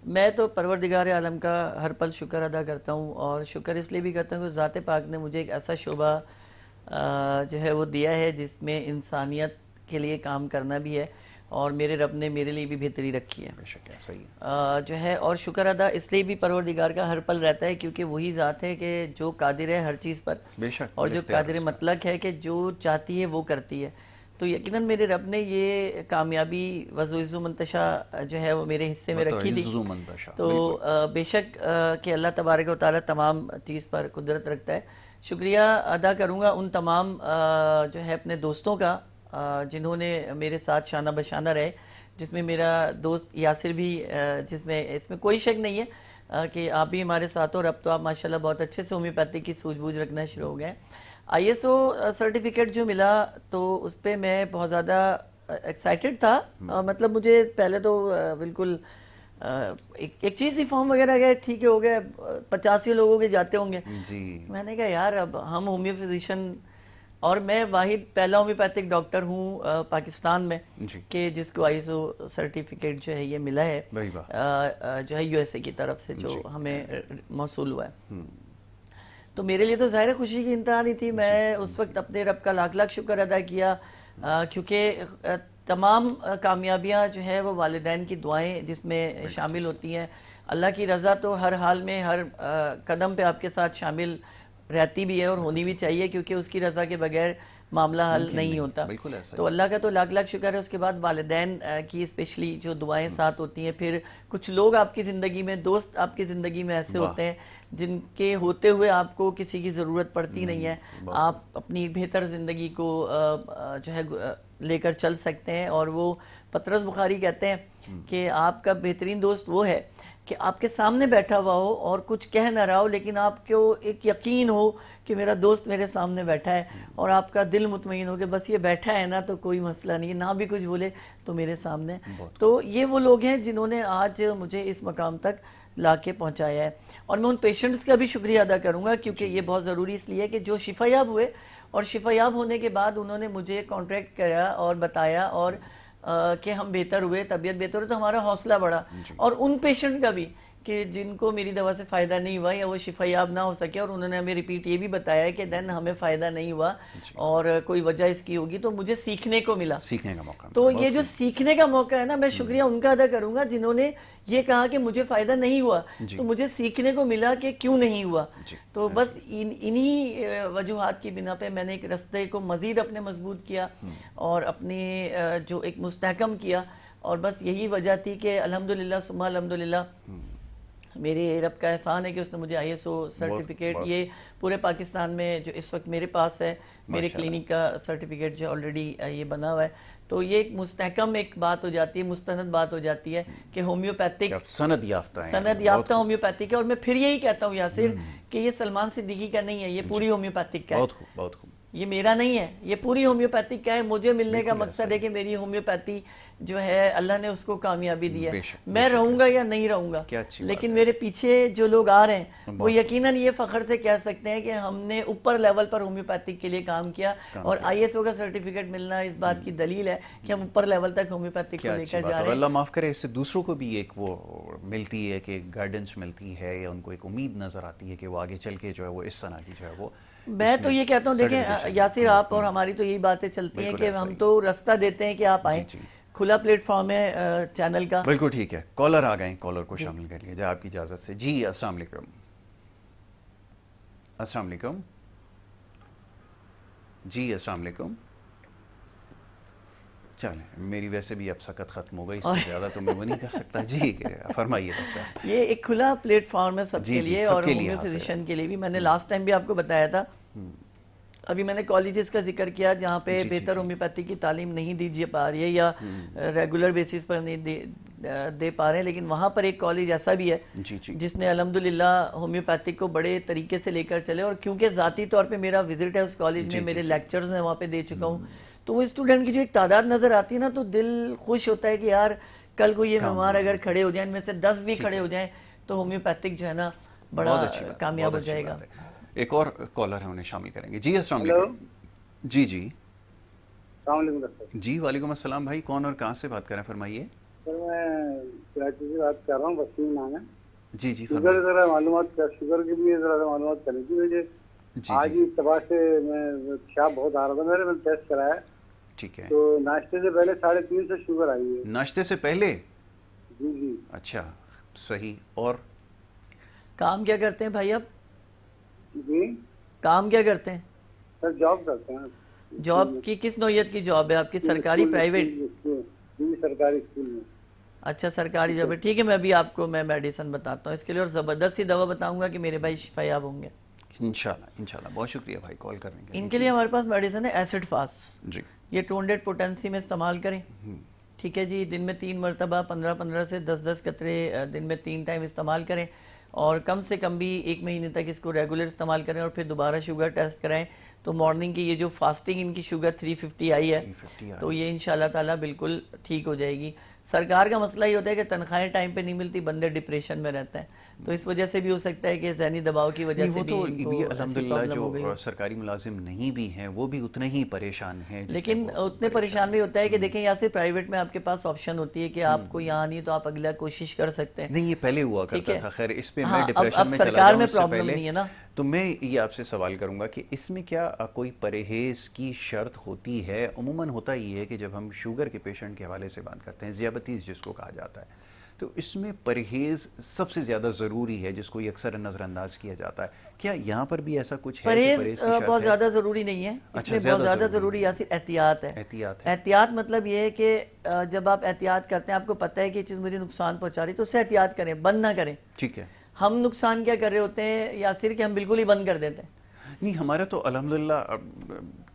मैं तो परवरदिगार आलम का हर पल शुक्र अदा करता हूँ, और शुक्र इसलिए भी करता हूँ कि ज़ात पाक ने मुझे एक ऐसा शोबा जो है वो दिया है जिसमें इंसानियत के लिए काम करना भी है, और मेरे रब ने मेरे लिए भी बेहतरी रखी है। बेशक है, सही जो है, और शुक्र अदा इसलिए भी परवरदिगार का हर पल रहता है क्योंकि वही ज़ात है कि जो कादिर है हर चीज़ पर, बेशक, और जो कादिर मतलब है कि जो चाहती है वो करती है। तो यकीनन मेरे रब ने ये कामयाबी वज़ो मंतशा जो है वो मेरे हिस्से में रखी थी। तो बेशक कि अल्लाह तबारक व तआला तमाम चीज़ पर कुदरत रखता है। शुक्रिया अदा करूँगा उन तमाम जो है अपने दोस्तों का जिन्होंने मेरे साथ शाना बशाना रहे, जिसमें मेरा दोस्त यासिर भी, जिसमें इसमें कोई शक नहीं है कि आप भी हमारे साथ हो, और अब तो आप माशाल्लाह बहुत अच्छे से होम्योपैथी की सूझबूझ रखना शुरू हो गए। ISO सर्टिफिकेट जो मिला तो उस पर मैं बहुत ज़्यादा एक्साइटेड था। मतलब मुझे पहले तो बिल्कुल एक चीज़ ही फॉर्म वगैरह गए, ठीक है, हो गए 85 लोगों के जाते होंगे जी। मैंने कहा यार अब हम होम्यो फिजिशियन, और मैं वाहिद पहला होम्योपैथिक डॉक्टर हूँ पाकिस्तान में कि जिसको ISO सर्टिफिकेट जो है ये मिला है, जो है USA की तरफ से जो हमें मौसूल हुआ है। तो मेरे लिए तो ज़ाहिर खुशी की इंतहा नहीं थी। मैं उस वक्त अपने रब का लाख लाख शुक्र अदा किया, क्योंकि तमाम कामयाबियाँ जो है वो वालिदैन की दुआएं जिसमें शामिल होती हैं। अल्लाह की रज़ा तो हर हाल में हर कदम पे आपके साथ शामिल रहती भी है और होनी भी चाहिए, क्योंकि उसकी रज़ा के बगैर मामला हल नहीं होता। तो अल्लाह का तो लाख लाख शुक्र है। उसके बाद वालिदैन की स्पेशली जो दुआएं साथ होती हैं, फिर कुछ लोग आपकी ज़िंदगी में, दोस्त आपकी ज़िंदगी में ऐसे होते हैं जिनके होते हुए आपको किसी की ज़रूरत पड़ती नहीं है, आप अपनी बेहतर ज़िंदगी को जो है लेकर चल सकते हैं। और वो पतरस बुखारी कहते हैं कि आपका बेहतरीन दोस्त वो है कि आपके सामने बैठा हुआ हो और कुछ कह ना रहा हो, लेकिन आपको एक यकीन हो कि मेरा दोस्त मेरे सामने बैठा है, और आपका दिल मुतमईन हो कि बस ये बैठा है ना तो कोई मसला नहीं, ना भी कुछ बोले तो मेरे सामने। तो ये वो लोग हैं जिन्होंने आज मुझे इस मकाम तक ला के पहुँचाया है। और मैं उन पेशेंट्स का भी शुक्रिया अदा करूँगा, क्योंकि ये बहुत ज़रूरी इसलिए कि जो शिफायाब हुए और शिफायाब होने के बाद उन्होंने मुझे कॉन्ट्रैक्ट किया और बताया और कि हम बेहतर हुए, तबीयत बेहतर हुई, तो हमारा हौसला बढ़ा। और उन पेशेंट का भी कि जिनको मेरी दवा से फ़ायदा नहीं हुआ या वो शिफायाब ना हो सके, और उन्होंने हमें रिपीट ये भी बताया कि देन हमें फ़ायदा नहीं हुआ और कोई वजह इसकी होगी, तो मुझे सीखने को मिला, सीखने का मौका। तो ये जो सीखने का मौका है ना, मैं शुक्रिया उनका अदा करूंगा जिन्होंने ये कहा कि मुझे फ़ायदा नहीं हुआ तो मुझे सीखने को मिला कि क्यों नहीं हुआ। तो बस इन्हीं वजूहात की बिना पे मैंने एक रास्ते को मज़ीद अपने मजबूत किया और अपने जो एक मुस्तहकम किया, और बस यही वजह थी कि अल्हम्दुलिल्लाह सुम्मा अल्हम्दुलिल्लाह मेरे रब का एहसान है कि उसने मुझे ISO सर्टिफिकेट, ये पूरे पाकिस्तान में जो इस वक्त मेरे पास है, मेरे क्लिनिक का सर्टिफिकेट जो ऑलरेडी ये बना हुआ है, तो ये एक मुस्तहकम एक बात हो जाती है, मुस्तनद बात हो जाती है कि होम्योपैथिक सनद याफ्ता होम्योपैथिक है। और मैं फिर यही कहता हूँ यासिर कि ये सलमान सिद्दीकी का नहीं है, ये पूरी होम्योपैथिक का है, बहुत खूब। ये मेरा नहीं है, ये पूरी होम्योपैथिक का है। मुझे मिलने का मकसद है कि मेरी होम्योपैथी जो है अल्लाह ने उसको कामयाबी दी है। मैं रहूंगा या नहीं रहूंगा, लेकिन मेरे पीछे जो लोग आ रहे हैं वो यकीनन ये फख्र से कह सकते हैं कि हमने ऊपर लेवल पर होम्योपैथिक के लिए काम किया, और ISO का सर्टिफिकेट मिलना इस बात की दलील है कि हम ऊपर लेवल तक होम्योपैथिक को लेकर जा रहे हैं। अल्लाह माफ करे, इससे दूसरों को भी एक वो मिलती है कि गाइडेंस मिलती है, या उनको एक उम्मीद नजर आती है कि वो आगे चल के जो है वो इस तरह की जो है वो। मैं तो ये कहता हूँ, देखें यासिर, आप और हमारी तो यही बातें चलती हैं कि हम तो रास्ता देते हैं कि आप आए, खुला प्लेटफॉर्म है चैनल का। बिल्कुल ठीक है। कॉलर आ गए, कॉलर को शामिल कर लीजिए आपकी इजाजत से। जी अस्सलाम वालेकुम। अस्सलाम वालेकुम जी। अस्सलाम वालेकुम। चलें, मेरी वैसे भी अब सकत खत्म हो गई, इससे ज़्यादा तो मैं वो नहीं कर सकता। जी फरमाइए बच्चा। ये एक खुला प्लेटफॉर्म है सबके लिए, और होम्यो फिजिशियन के लिए भी। मैंने लास्ट टाइम भी आपको बताया था, अभी मैंने कॉलेजेस का जिक्र किया जहाँ पे बेहतर होम्योपैथी की तालीम नहीं दी जा पा रही है या रेगुलर बेसिस पर नहीं दे पा रहे हैं, लेकिन वहाँ पर एक कॉलेज ऐसा भी है जिसने अल्हम्दुलिल्लाह होम्योपैथिक को बड़े तरीके से लेकर चले। और क्योंकि ज़ाती तौर पे मेरा विजिट है उस कॉलेज में, मेरे लेक्चर्स मैं वहाँ पे दे चुका हूँ, तो वो स्टूडेंट की जो एक तादाद नज़र आती है ना, तो दिल खुश होता है कि यार कल को ये मेहमान अगर खड़े हो जाए, इनमें से 10 भी खड़े हो जाएं तो होम्योपैथिक जो है ना बड़ा कामयाब हो जाएगा। एक और कॉलर है, उन्हें शामिल करेंगे। जी अस्सलाम वालेकुम। जी जी वालेकुम अस्सलाम। भाई कौन और कहाँ से बात कर रहे हैं, फरमाइए। सर मैं कराची से बात कर रहा हूँ, वसीम नाम है। जी शुगर जरा मालूमात, शुगर की भी जरा मालूमात करनी थी मुझे। आज ही इत्तबा से मैं पेशाब बहुत आ रहा था, मैंने टेस्ट कराया। ठीक है। तो नाश्ते से पहले 3.5 से शुगर आई है। नाश्ते से पहले? जी। अच्छा, सही। और काम क्या करते हैं भाई आप? जी काम क्या करते हैं? सर जॉब करते हैं। जॉब की किस नौयत की जॉब है आपकी, सरकारी प्राइवेट? जी सरकारी स्कूल में। अच्छा सरकारी जॉब है, ठीक है। मैं अभी आपको मेडिसिन बताता हूँ इसके लिए, और ज़बरदस्त सी दवा बताऊंगा कि मेरे भाई शिफायाब होंगे इंशाल्लाह। बहुत शुक्रिया भाई कॉल करने के लिए। इनके लिए हमारे पास मेडिसिन है एसिड फास्ट जी, ये 200 पोटेंसी में इस्तेमाल करें। ठीक है जी, दिन में 3 मरतबा 15-15 से 10-10 कतरे दिन में 3 टाइम इस्तेमाल करें और कम से कम भी 1 महीने तक इसको रेगुलर इस्तेमाल करें और फिर दोबारा शुगर टेस्ट कराएं। तो मॉर्निंग की ये जो फास्टिंग इनकी शुगर 350 आई है, तो ये इंशाल्लाह ताला बिल्कुल ठीक हो जाएगी। सरकार का मसला ये होता है कि तनख्वाहें टाइम पे नहीं मिलती, बंदे डिप्रेशन में रहते हैं, तो इस वजह से भी हो सकता है कि ज़हनी दबाव की वजह से भी अल्हम्दुलिल्लाह जो सरकारी मुलाजिम नहीं भी हैं वो भी उतने ही परेशान हैं, लेकिन उतने परेशान भी होता है कि देखें यहाँ से प्राइवेट में आपके पास ऑप्शन होती है कि आपको यहाँ नहीं तो आप अगला कोशिश कर सकते हैं। नहीं, ये पहले हुआ करता था। खैर इस पे हाँ, मैं डिप्रेशन में चला जाऊं उससे प्रॉब्लम पहले, नहीं है ना। तो मैं ये आपसे सवाल करूंगा कि इसमें क्या कोई परहेज की शर्त होती है? उमूमन होता ही है कि जब हम शुगर के पेशेंट के हवाले से बात करते हैं, ज़ियाबतीस जिसको कहा जाता है, तो इसमें परहेज सबसे ज़्यादा ज़रूरी है जिसको ये अक्सर नज़रअंदाज किया जाता है। क्या यहाँ पर भी ऐसा कुछ है? परहेज बहुत ज़्यादा ज़रूरी नहीं है, इसमें बहुत ज़्यादा ज़रूरी या सिर्फ एहतियात है। एहतियात मतलब ये है कि जब आप एहतियात करते हैं, आपको पता है कि ये चीज़ मुझे नुकसान पहुँचा रही, तो उससे एहतियात करें, बंद ना करें। ठीक है। हम नुकसान क्या कर रहे होते हैं या सिर्फ कि हम बिल्कुल ही बंद कर देते हैं? नहीं, हमारा तो अल्हम्दुलिल्लाह,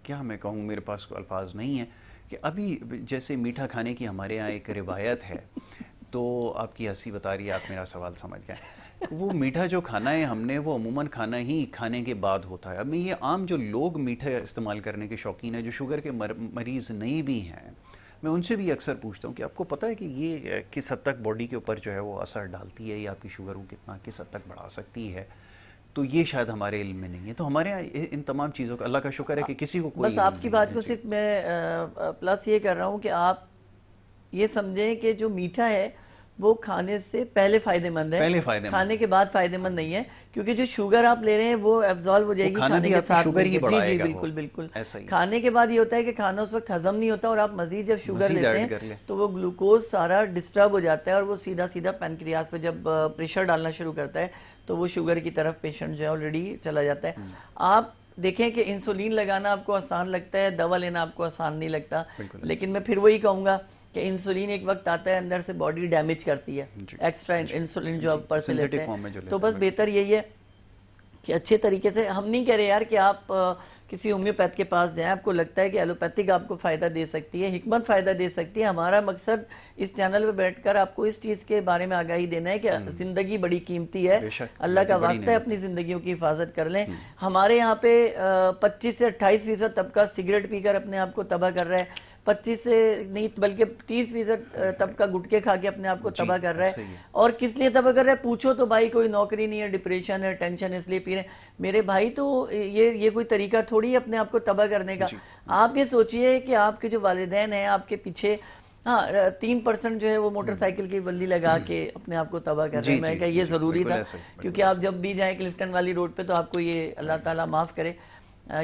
क्या मैं कहूँ, मेरे पास अल्फाज नहीं है कि अभी जैसे मीठा खाने की हमारे यहाँ एक रिवायत है, तो आपकी हंसी बता रही है, आप मेरा सवाल समझ गए। वो मीठा जो खाना है हमने, वो अमूमन खाना ही खाने के बाद होता है। अब मैं ये आम जो लोग मीठा इस्तेमाल करने के शौकीन हैं, जो शुगर के मरीज़ नहीं भी हैं, मैं उनसे भी अक्सर पूछता हूँ कि आपको पता है कि ये किस हद तक बॉडी के ऊपर जो है वो असर डालती है, या आपकी शुगर को कितना किस हद तक बढ़ा सकती है? तो ये शायद हमारे इल्म में नहीं है। तो हमारे यहाँ इन तमाम चीज़ों का अल्लाह का शुक्र है कि किसी को कोई, बस आपकी बात को सिर्फ मैं प्लस ये कर रहा हूँ कि आप ये समझें कि जो मीठा है वो खाने से पहले फायदेमंद है, खाने के बाद फायदेमंद नहीं है, क्योंकि जो शुगर आप ले रहे हैं वो एब्जॉर्ब हो जाएगी खाने के साथ। शुगर ही जी जी बिल्कुल बिल्कुल। खाने के बाद ये होता है कि खाना उस वक्त हजम नहीं होता और आप मजीद जब शुगर लेते हैं तो वो ग्लूकोज सारा डिस्टर्ब हो जाता है और वो सीधा सीधा पैनक्रियास पे जब प्रेशर डालना शुरू करता है तो वो शुगर की तरफ पेशेंट जो है ऑलरेडी चला जाता है। आप देखें कि इंसुलिन लगाना आपको आसान लगता है, दवा लेना आपको आसान नहीं लगता, लेकिन मैं फिर वही कहूँगा कि इंसुलिन एक वक्त आता है अंदर से बॉडी डैमेज करती है, एक्स्ट्रा इंसुलिन जो आप पर से लेते हैं। तो बस बेहतर यही है कि अच्छे तरीके से, हम नहीं कह रहे यार कि आप किसी होम्योपैथ के पास जाएं, आपको लगता है कि एलोपैथिक आपको फ़ायदा दे सकती है, हिकमत फ़ायदा दे सकती है। हमारा मकसद इस चैनल पे बैठकर आपको इस चीज़ के बारे में आगाही देना है कि ज़िंदगी बड़ी कीमती है, अल्लाह का वास्ता है अपनी ज़िंदगियों की हिफाजत कर लें। हमारे यहाँ पे 25 से 28% तबका सिगरेट पीकर अपने आप को तबाह कर रहा है, 25 से नहीं बल्कि 30% तबका गुटखे खा के अपने आप को तबाह कर रहा है। और किस लिए तबाह कर रहा है? पूछो तो भाई कोई नौकरी नहीं है, डिप्रेशन है, टेंशन, इसलिए पी रहे हैं। मेरे भाई तो ये कोई तरीका थोड़ी है अपने आप को तबाह करने का। आप ये सोचिए कि आपके जो वालिदैन हैं आपके पीछे, हाँ 3% जो है वो मोटरसाइकिल की बल्ली लगा के अपने आप को तबाह कर रहे हैं। मैं क्या ये ज़रूरी था? क्योंकि आप जब भी जाएं क्लिफ्टन वाली रोड पे तो आपको ये अल्लाह ताला माफ़ करे,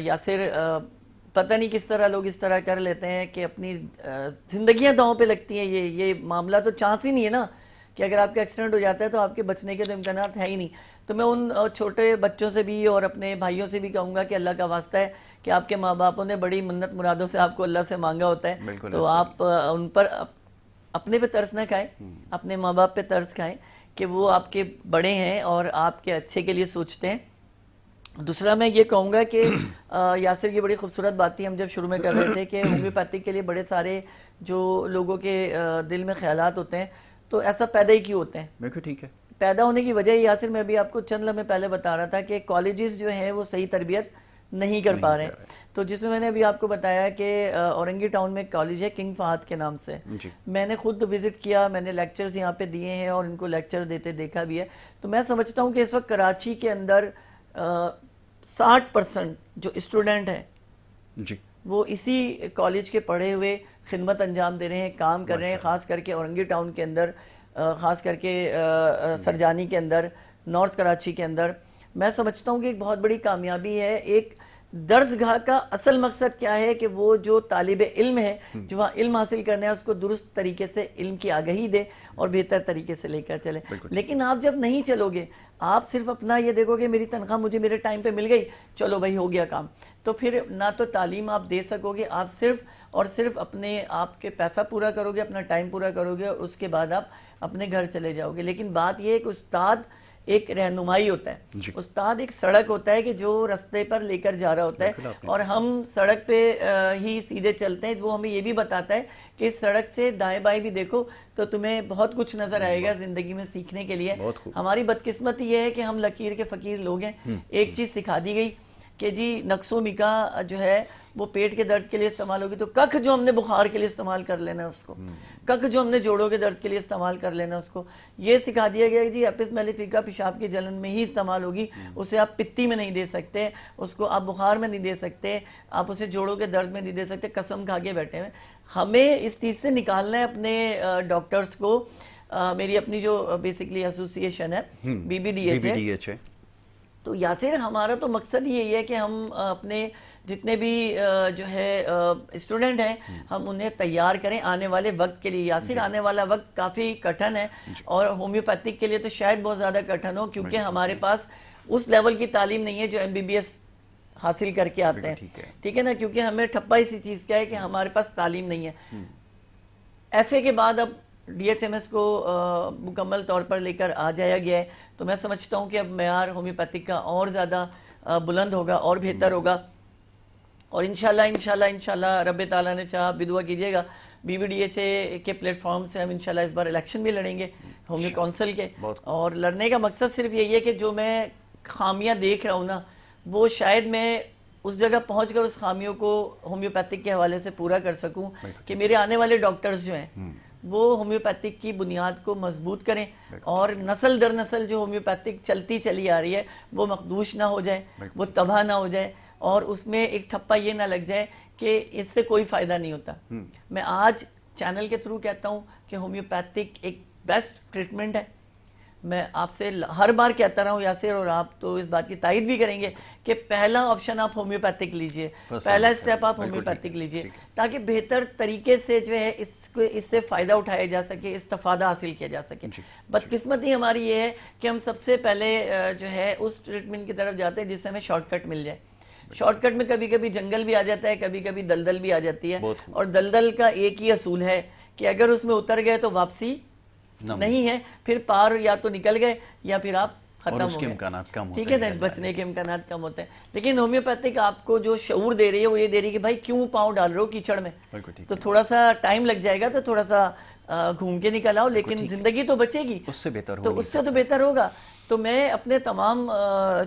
यासिर पता नहीं किस तरह लोग इस तरह कर लेते हैं कि अपनी जिंदगियां दांव पे लगती हैं। ये मामला तो चांस ही नहीं है ना कि अगर आपका एक्सीडेंट हो जाता है तो आपके बचने के तो इम्कानात है ही नहीं। तो मैं उन छोटे बच्चों से भी और अपने भाइयों से भी कहूँगा कि अल्लाह का वास्ता है कि आपके माँ बापों ने बड़ी मन्नत मुरादों से आपको अल्लाह से मांगा होता है, तो आप उन पर अपने पे तरस ना खाएं, अपने माँ बाप पे तरस खाएं कि वो आपके बड़े हैं और आपके अच्छे के लिए सोचते हैं। दूसरा मैं ये कहूँगा कि यासिर की बड़ी खूबसूरत बात थी, हम जब शुरू में कर रहे थे कि होम्योपैथिक के लिए बड़े सारे जो लोगों के दिल में ख्यालात होते हैं, तो ऐसा पैदा ही क्यों होते हैं? बिल्कुल ठीक है। पैदा होने की वजह यासिर मैं भी आपको चंद लम्हे पहले बता रहा था कि कॉलेजेस जो हैं वो सही तरबियत नहीं कर पा रहे हैं। तो जिसमें मैंने अभी आपको बताया कि औरंगी टाउन में एक कॉलेज है किंग फहद के नाम से, मैंने खुद विजिट किया, मैंने लेक्चर्स यहाँ पे दिए हैं और इनको लेक्चर देते देखा भी है। तो मैं समझता हूँ कि इस वक्त कराची के अंदर 60% जो स्टूडेंट हैं जी वो इसी कॉलेज के पढ़े हुए खिदमत अंजाम दे रहे हैं, काम कर रहे हैं। ख़ास करके औरंगी टाउन के अंदर, ख़ास करके सरजानी के अंदर, नॉर्थ कराची के अंदर, मैं समझता हूँ कि एक बहुत बड़ी कामयाबी है। एक दर्सगाह का असल मकसद क्या है कि वो जो तालिब इल्म है, जो वहाँ इल्म हासिल करना है, उसको दुरुस्त तरीके से इल्म की आगाही दे और बेहतर तरीके से लेकर चले। लेकिन आप जब नहीं चलोगे, आप सिर्फ अपना ये देखोगे मेरी तनख्वाह मुझे मेरे टाइम पे मिल गई, चलो भाई हो गया काम, तो फिर ना तो तालीम आप दे सकोगे, आप सिर्फ और सिर्फ अपने आप के पैसा पूरा करोगे, अपना टाइम पूरा करोगे और उसके बाद आप अपने घर चले जाओगे। लेकिन बात यह है कि उस्ताद एक रहनुमाई होता है, उस्ताद एक सड़क होता है कि जो रास्ते पर लेकर जा रहा होता है, और हम सड़क पे ही सीधे चलते हैं। वो हमें ये भी बताता है कि सड़क से दाएं बाएं भी देखो तो तुम्हें बहुत कुछ नजर आएगा जिंदगी में सीखने के लिए। हमारी बदकिस्मती ये है कि हम लकीर के फकीर लोग हैं। एक चीज सिखा दी गई कि जी नक्सो मिका जो है वो पेट के दर्द के लिए इस्तेमाल होगी, तो कख जो हमने बुखार के लिए इस्तेमाल कर लेना है उसको, कख जो हमने जोड़ों के दर्द के लिए इस्तेमाल कर लेना उसको। ये सिखा दिया गया कि जी एपिस मेलिफिका पेशाब की जलन में ही इस्तेमाल होगी, उसे आप पित्ती में नहीं दे सकते, उसको आप बुखार में नहीं दे सकते, आप उसे जोड़ों के दर्द में नहीं दे सकते। कसम खा के बैठे हुए हमें इस चीज़ से निकालना है अपने डॉक्टर्स को। मेरी अपनी जो बेसिकली एसोसिएशन है BBDH है, तो यासिर हमारा तो मकसद यही है कि हम अपने जितने भी जो है स्टूडेंट हैं हम उन्हें तैयार करें आने वाले वक्त के लिए। यासिर आने वाला वक्त काफ़ी कठिन है, और होम्योपैथिक के लिए तो शायद बहुत ज़्यादा कठिन हो, क्योंकि हमारे पास उस लेवल की तालीम नहीं है जो MBBS हासिल करके आते हैं, ठीक है ना। क्योंकि हमें ठप्पा इसी चीज़ का है कि हमारे पास तालीम नहीं है। FA के बाद अब DHMS को मुकम्मल तौर पर लेकर आ जाया गया है, तो मैं समझता हूँ कि अब मेयार होम्योपैथिक का और ज़्यादा बुलंद होगा और बेहतर होगा। और इंशाल्लाह रब्बे ताला ने चाहा, दुआ कीजिएगा, BBDHA के प्लेटफॉर्म से हम इंशाल्लाह इस बार इलेक्शन भी लड़ेंगे होम्यो काउंसिल के। और लड़ने का मकसद सिर्फ यही है कि जो मैं खामियां देख रहा हूँ ना, वो शायद मैं उस जगह पहुंचकर उस खामियों को होम्योपैथिक के हवाले से पूरा कर सकूं, कि मेरे आने वाले डॉक्टर्स जो हैं वो होम्योपैथिक की बुनियाद को मजबूत करें, और नस्ल दर नस्ल जो होम्योपैथिक चलती चली आ रही है वो मखदूश ना हो जाए, वो तबाह ना हो जाए, और उसमें एक ठप्पा ये ना लग जाए कि इससे कोई फायदा नहीं होता। मैं आज चैनल के थ्रू कहता हूँ कि होम्योपैथिक एक बेस्ट ट्रीटमेंट है। मैं आपसे हर बार कहता रहा हूँ यासिर, और आप तो इस बात की तायद भी करेंगे कि पहला ऑप्शन आप होम्योपैथिक लीजिए, पहला स्टेप आप होम्योपैथिक लीजिए, ताकि बेहतर तरीके से जो है इससे फायदा उठाया जा सके, इस्तेफादा हासिल किया जा सके। बदकिस्मती हमारी ये है कि हम सबसे पहले जो है उस ट्रीटमेंट की तरफ जाते हैं जिससे हमें शॉर्टकट मिल जाए। शॉर्टकट में कभी कभी जंगल भी आ जाता है, कभी कभी दलदल भी आ जाती है, और दलदल का एक ही असूल है कि अगर उसमें उतर गए तो वापसी नहीं है, फिर पार या तो निकल गए या फिर आप खत्म हो गए, ठीक है ना, बचने के इम्कान कम होते हैं। लेकिन होम्योपैथिक आपको जो शऊर दे रही है वो ये दे रही है कि भाई क्यों पाँव डाल रहे हो कीचड़ में, तो थोड़ा सा टाइम लग जाएगा, तो थोड़ा सा घूम के निकल आओ, लेकिन जिंदगी तो बचेगी, उससे तो बेहतर होगा। तो मैं अपने तमाम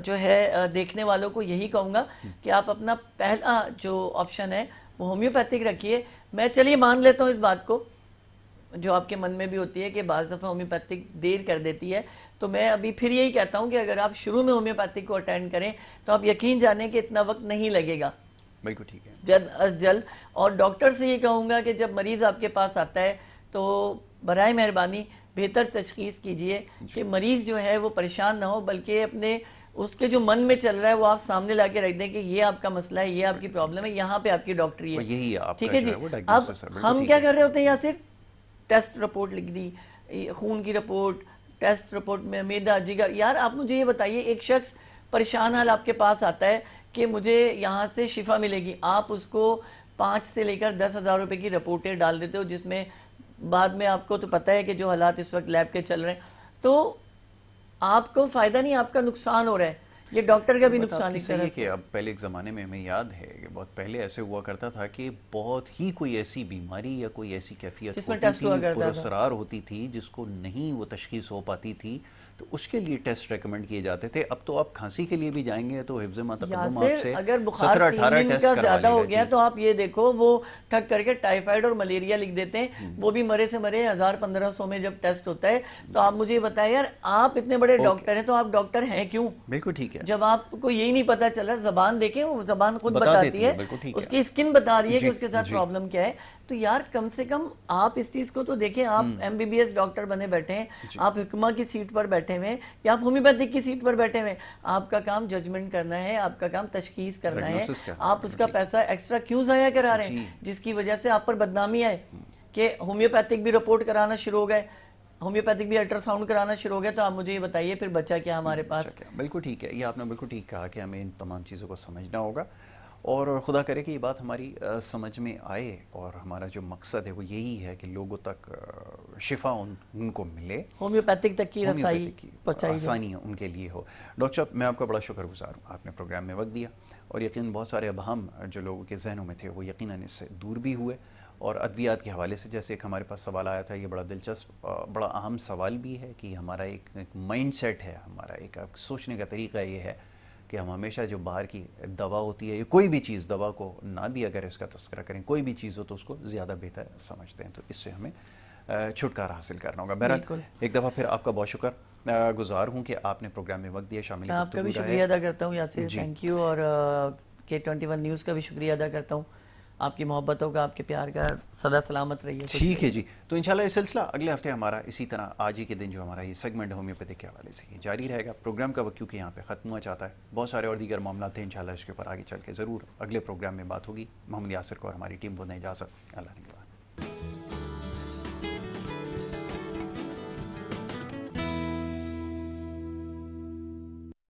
जो है देखने वालों को यही कहूँगा कि आप अपना पहला जो ऑप्शन है वो होम्योपैथिक रखिए। मैं चलिए मान लेता हूँ इस बात को जो आपके मन में भी होती है कि बाज़ दफ़ा होम्योपैथिक देर कर देती है, तो मैं अभी फिर यही कहता हूँ कि अगर आप शुरू में होम्योपैथिक को अटेंड करें तो आप यकीन जाने कि इतना वक्त नहीं लगेगा, बिल्कुल ठीक है, जल्द अज जल्द। और डॉक्टर से ये कहूँगा कि जब मरीज़ आपके पास आता है तो बराए मेहरबानी बेहतर तशखीस कीजिए कि मरीज़ जो है वो परेशान ना हो, बल्कि अपने उसके जो मन में चल रहा है वो आप सामने ला के रख दें कि ये आपका मसला है, ये आपकी प्रॉब्लम है, यहाँ पे आपकी डॉक्टरी है, यही है, ठीक है जी। अब हम क्या कर रहे होते हैं, या सिर्फ टेस्ट रिपोर्ट लिख दी, खून की रिपोर्ट, टेस्ट रिपोर्ट में मैदा जिगर। यार आप मुझे ये बताइए, एक शख्स परेशान हाल आपके पास आता है कि मुझे यहाँ से शिफा मिलेगी, आप उसको 5 से लेकर 10,000 रुपए की रिपोर्टें डाल देते हो, जिसमें बाद में आपको तो पता है कि जो हालात इस वक्त लैब के चल रहे हैं, तो आपको फायदा नहीं, आपका नुकसान हो रहा है, ये डॉक्टर का भी नुकसान ही है। कि अब पहले एक ज़माने में हमें याद है कि बहुत पहले ऐसे हुआ करता था कि बहुत ही कोई ऐसी बीमारी या कोई ऐसी कैफियत पुरअसरार होती थी जिसको नहीं वो तशखीस हो पाती थी, तो उसके लिए टेस्ट रेकमेंड किए जाते थे। अब तो आप खांसी के लिए भी जाएंगे तो हिफ्ज़ मतक़द्दुम आपसे अगर बुखार 3 दिन का ज्यादा हो गया तो आप ये देखो वो ठग करके टाइफाइड और मलेरिया लिख देते हैं, वो भी मरे से मरे 1000-1500 में जब टेस्ट होता है। तो आप मुझे बताएं यार, आप इतने बड़े डॉक्टर हैं तो आप डॉक्टर हैं क्यों? बिल्कुल ठीक है, जब आपको यही नहीं पता चला, जबान देखें, वो जबान खुद बताती है, उसकी स्किन बता रही है कि उसके साथ प्रॉब्लम क्या है। तो यार कम से कम आप इस चीज को तो देखें, आप MBBS डॉक्टर बने बैठे हैं, आप हिकमा की सीट पर बैठे हुए हैं या आप होम्योपैथिक की सीट पर बैठे हुए हैं, आपका काम जजमेंट करना है, आपका काम तशखीस करना है। आप उसका पैसा एक्स्ट्रा क्यों जाया करा रहे हैं जिसकी वजह से आप पर बदनामी आए कि होम्योपैथिक भी रिपोर्ट कराना शुरू हो गए, होम्योपैथिक भी अल्ट्रासाउंड कराना शुरू हो गया। तो आप मुझे ये बताइए फिर बचा क्या हमारे पास? बिल्कुल ठीक है, ये आपने बिल्कुल ठीक कहा कि हमें इन तमाम चीज़ों को समझना होगा। और खुदा करे कि ये बात हमारी समझ में आए और हमारा जो मकसद है वो यही है कि लोगों तक शिफा उनको मिले, होम्योपैथिक तक की रसाई होम्योपैथी की पहुंचाई जाए। आसानी उनके लिए हो। डॉक्टर साहब, मैं आपका बड़ा शुक्रगुजार हूँ, आपने प्रोग्राम में वक्त दिया और यकीन बहुत सारे अबहम जो लोगों के जहनों में थे वो यकीनन इससे दूर भी हुए। और अद्वियात के हवाले से जैसे एक हमारे पास सवाल आया था, ये बड़ा दिलचस्प बड़ा अहम सवाल भी है कि हमारा एक माइंड सेट है, हमारा एक सोचने का तरीका ये है कि हम हमेशा जो बाहर की दवा होती है, कोई भी चीज़, दवा को ना भी अगर इसका तस्करा करें, कोई भी चीज़ हो तो उसको ज़्यादा बेहतर समझते हैं, तो इससे हमें छुटकारा हासिल करना होगा। बहरहाल एक दफ़ा फिर आपका बहुत शुक्र गुजार हूँ कि आपने प्रोग्राम में वक्त दिया, शामिल आपका भी शुक्रिया अदा करता हूँ यासिर, थैंक यू। और K21 न्यूज़ का भी शुक्रिया अदा करता हूँ, आपकी मोहब्बतों का, आपके प्यार का सदा सलामत रहिए। ठीक है जी, तो इंशाल्लाह ये सिलसिला अगले हफ्ते हमारा इसी तरह आज ही के दिन जो हमारा ये सेगमेंट होम्योपैथी के हवाले से ये जारी रहेगा। प्रोग्राम का वक्त क्योंकि यहाँ पे ख़त्म हुआ चाहता है, बहुत सारे और दीगर मामला थे, इंशाल्लाह इसके ऊपर आगे चल के ज़रूर अगले प्रोग्राम में बात होगी। मोहम्मद यासिर को और हमारी टीम को दें इजाज़त। अल्लाह।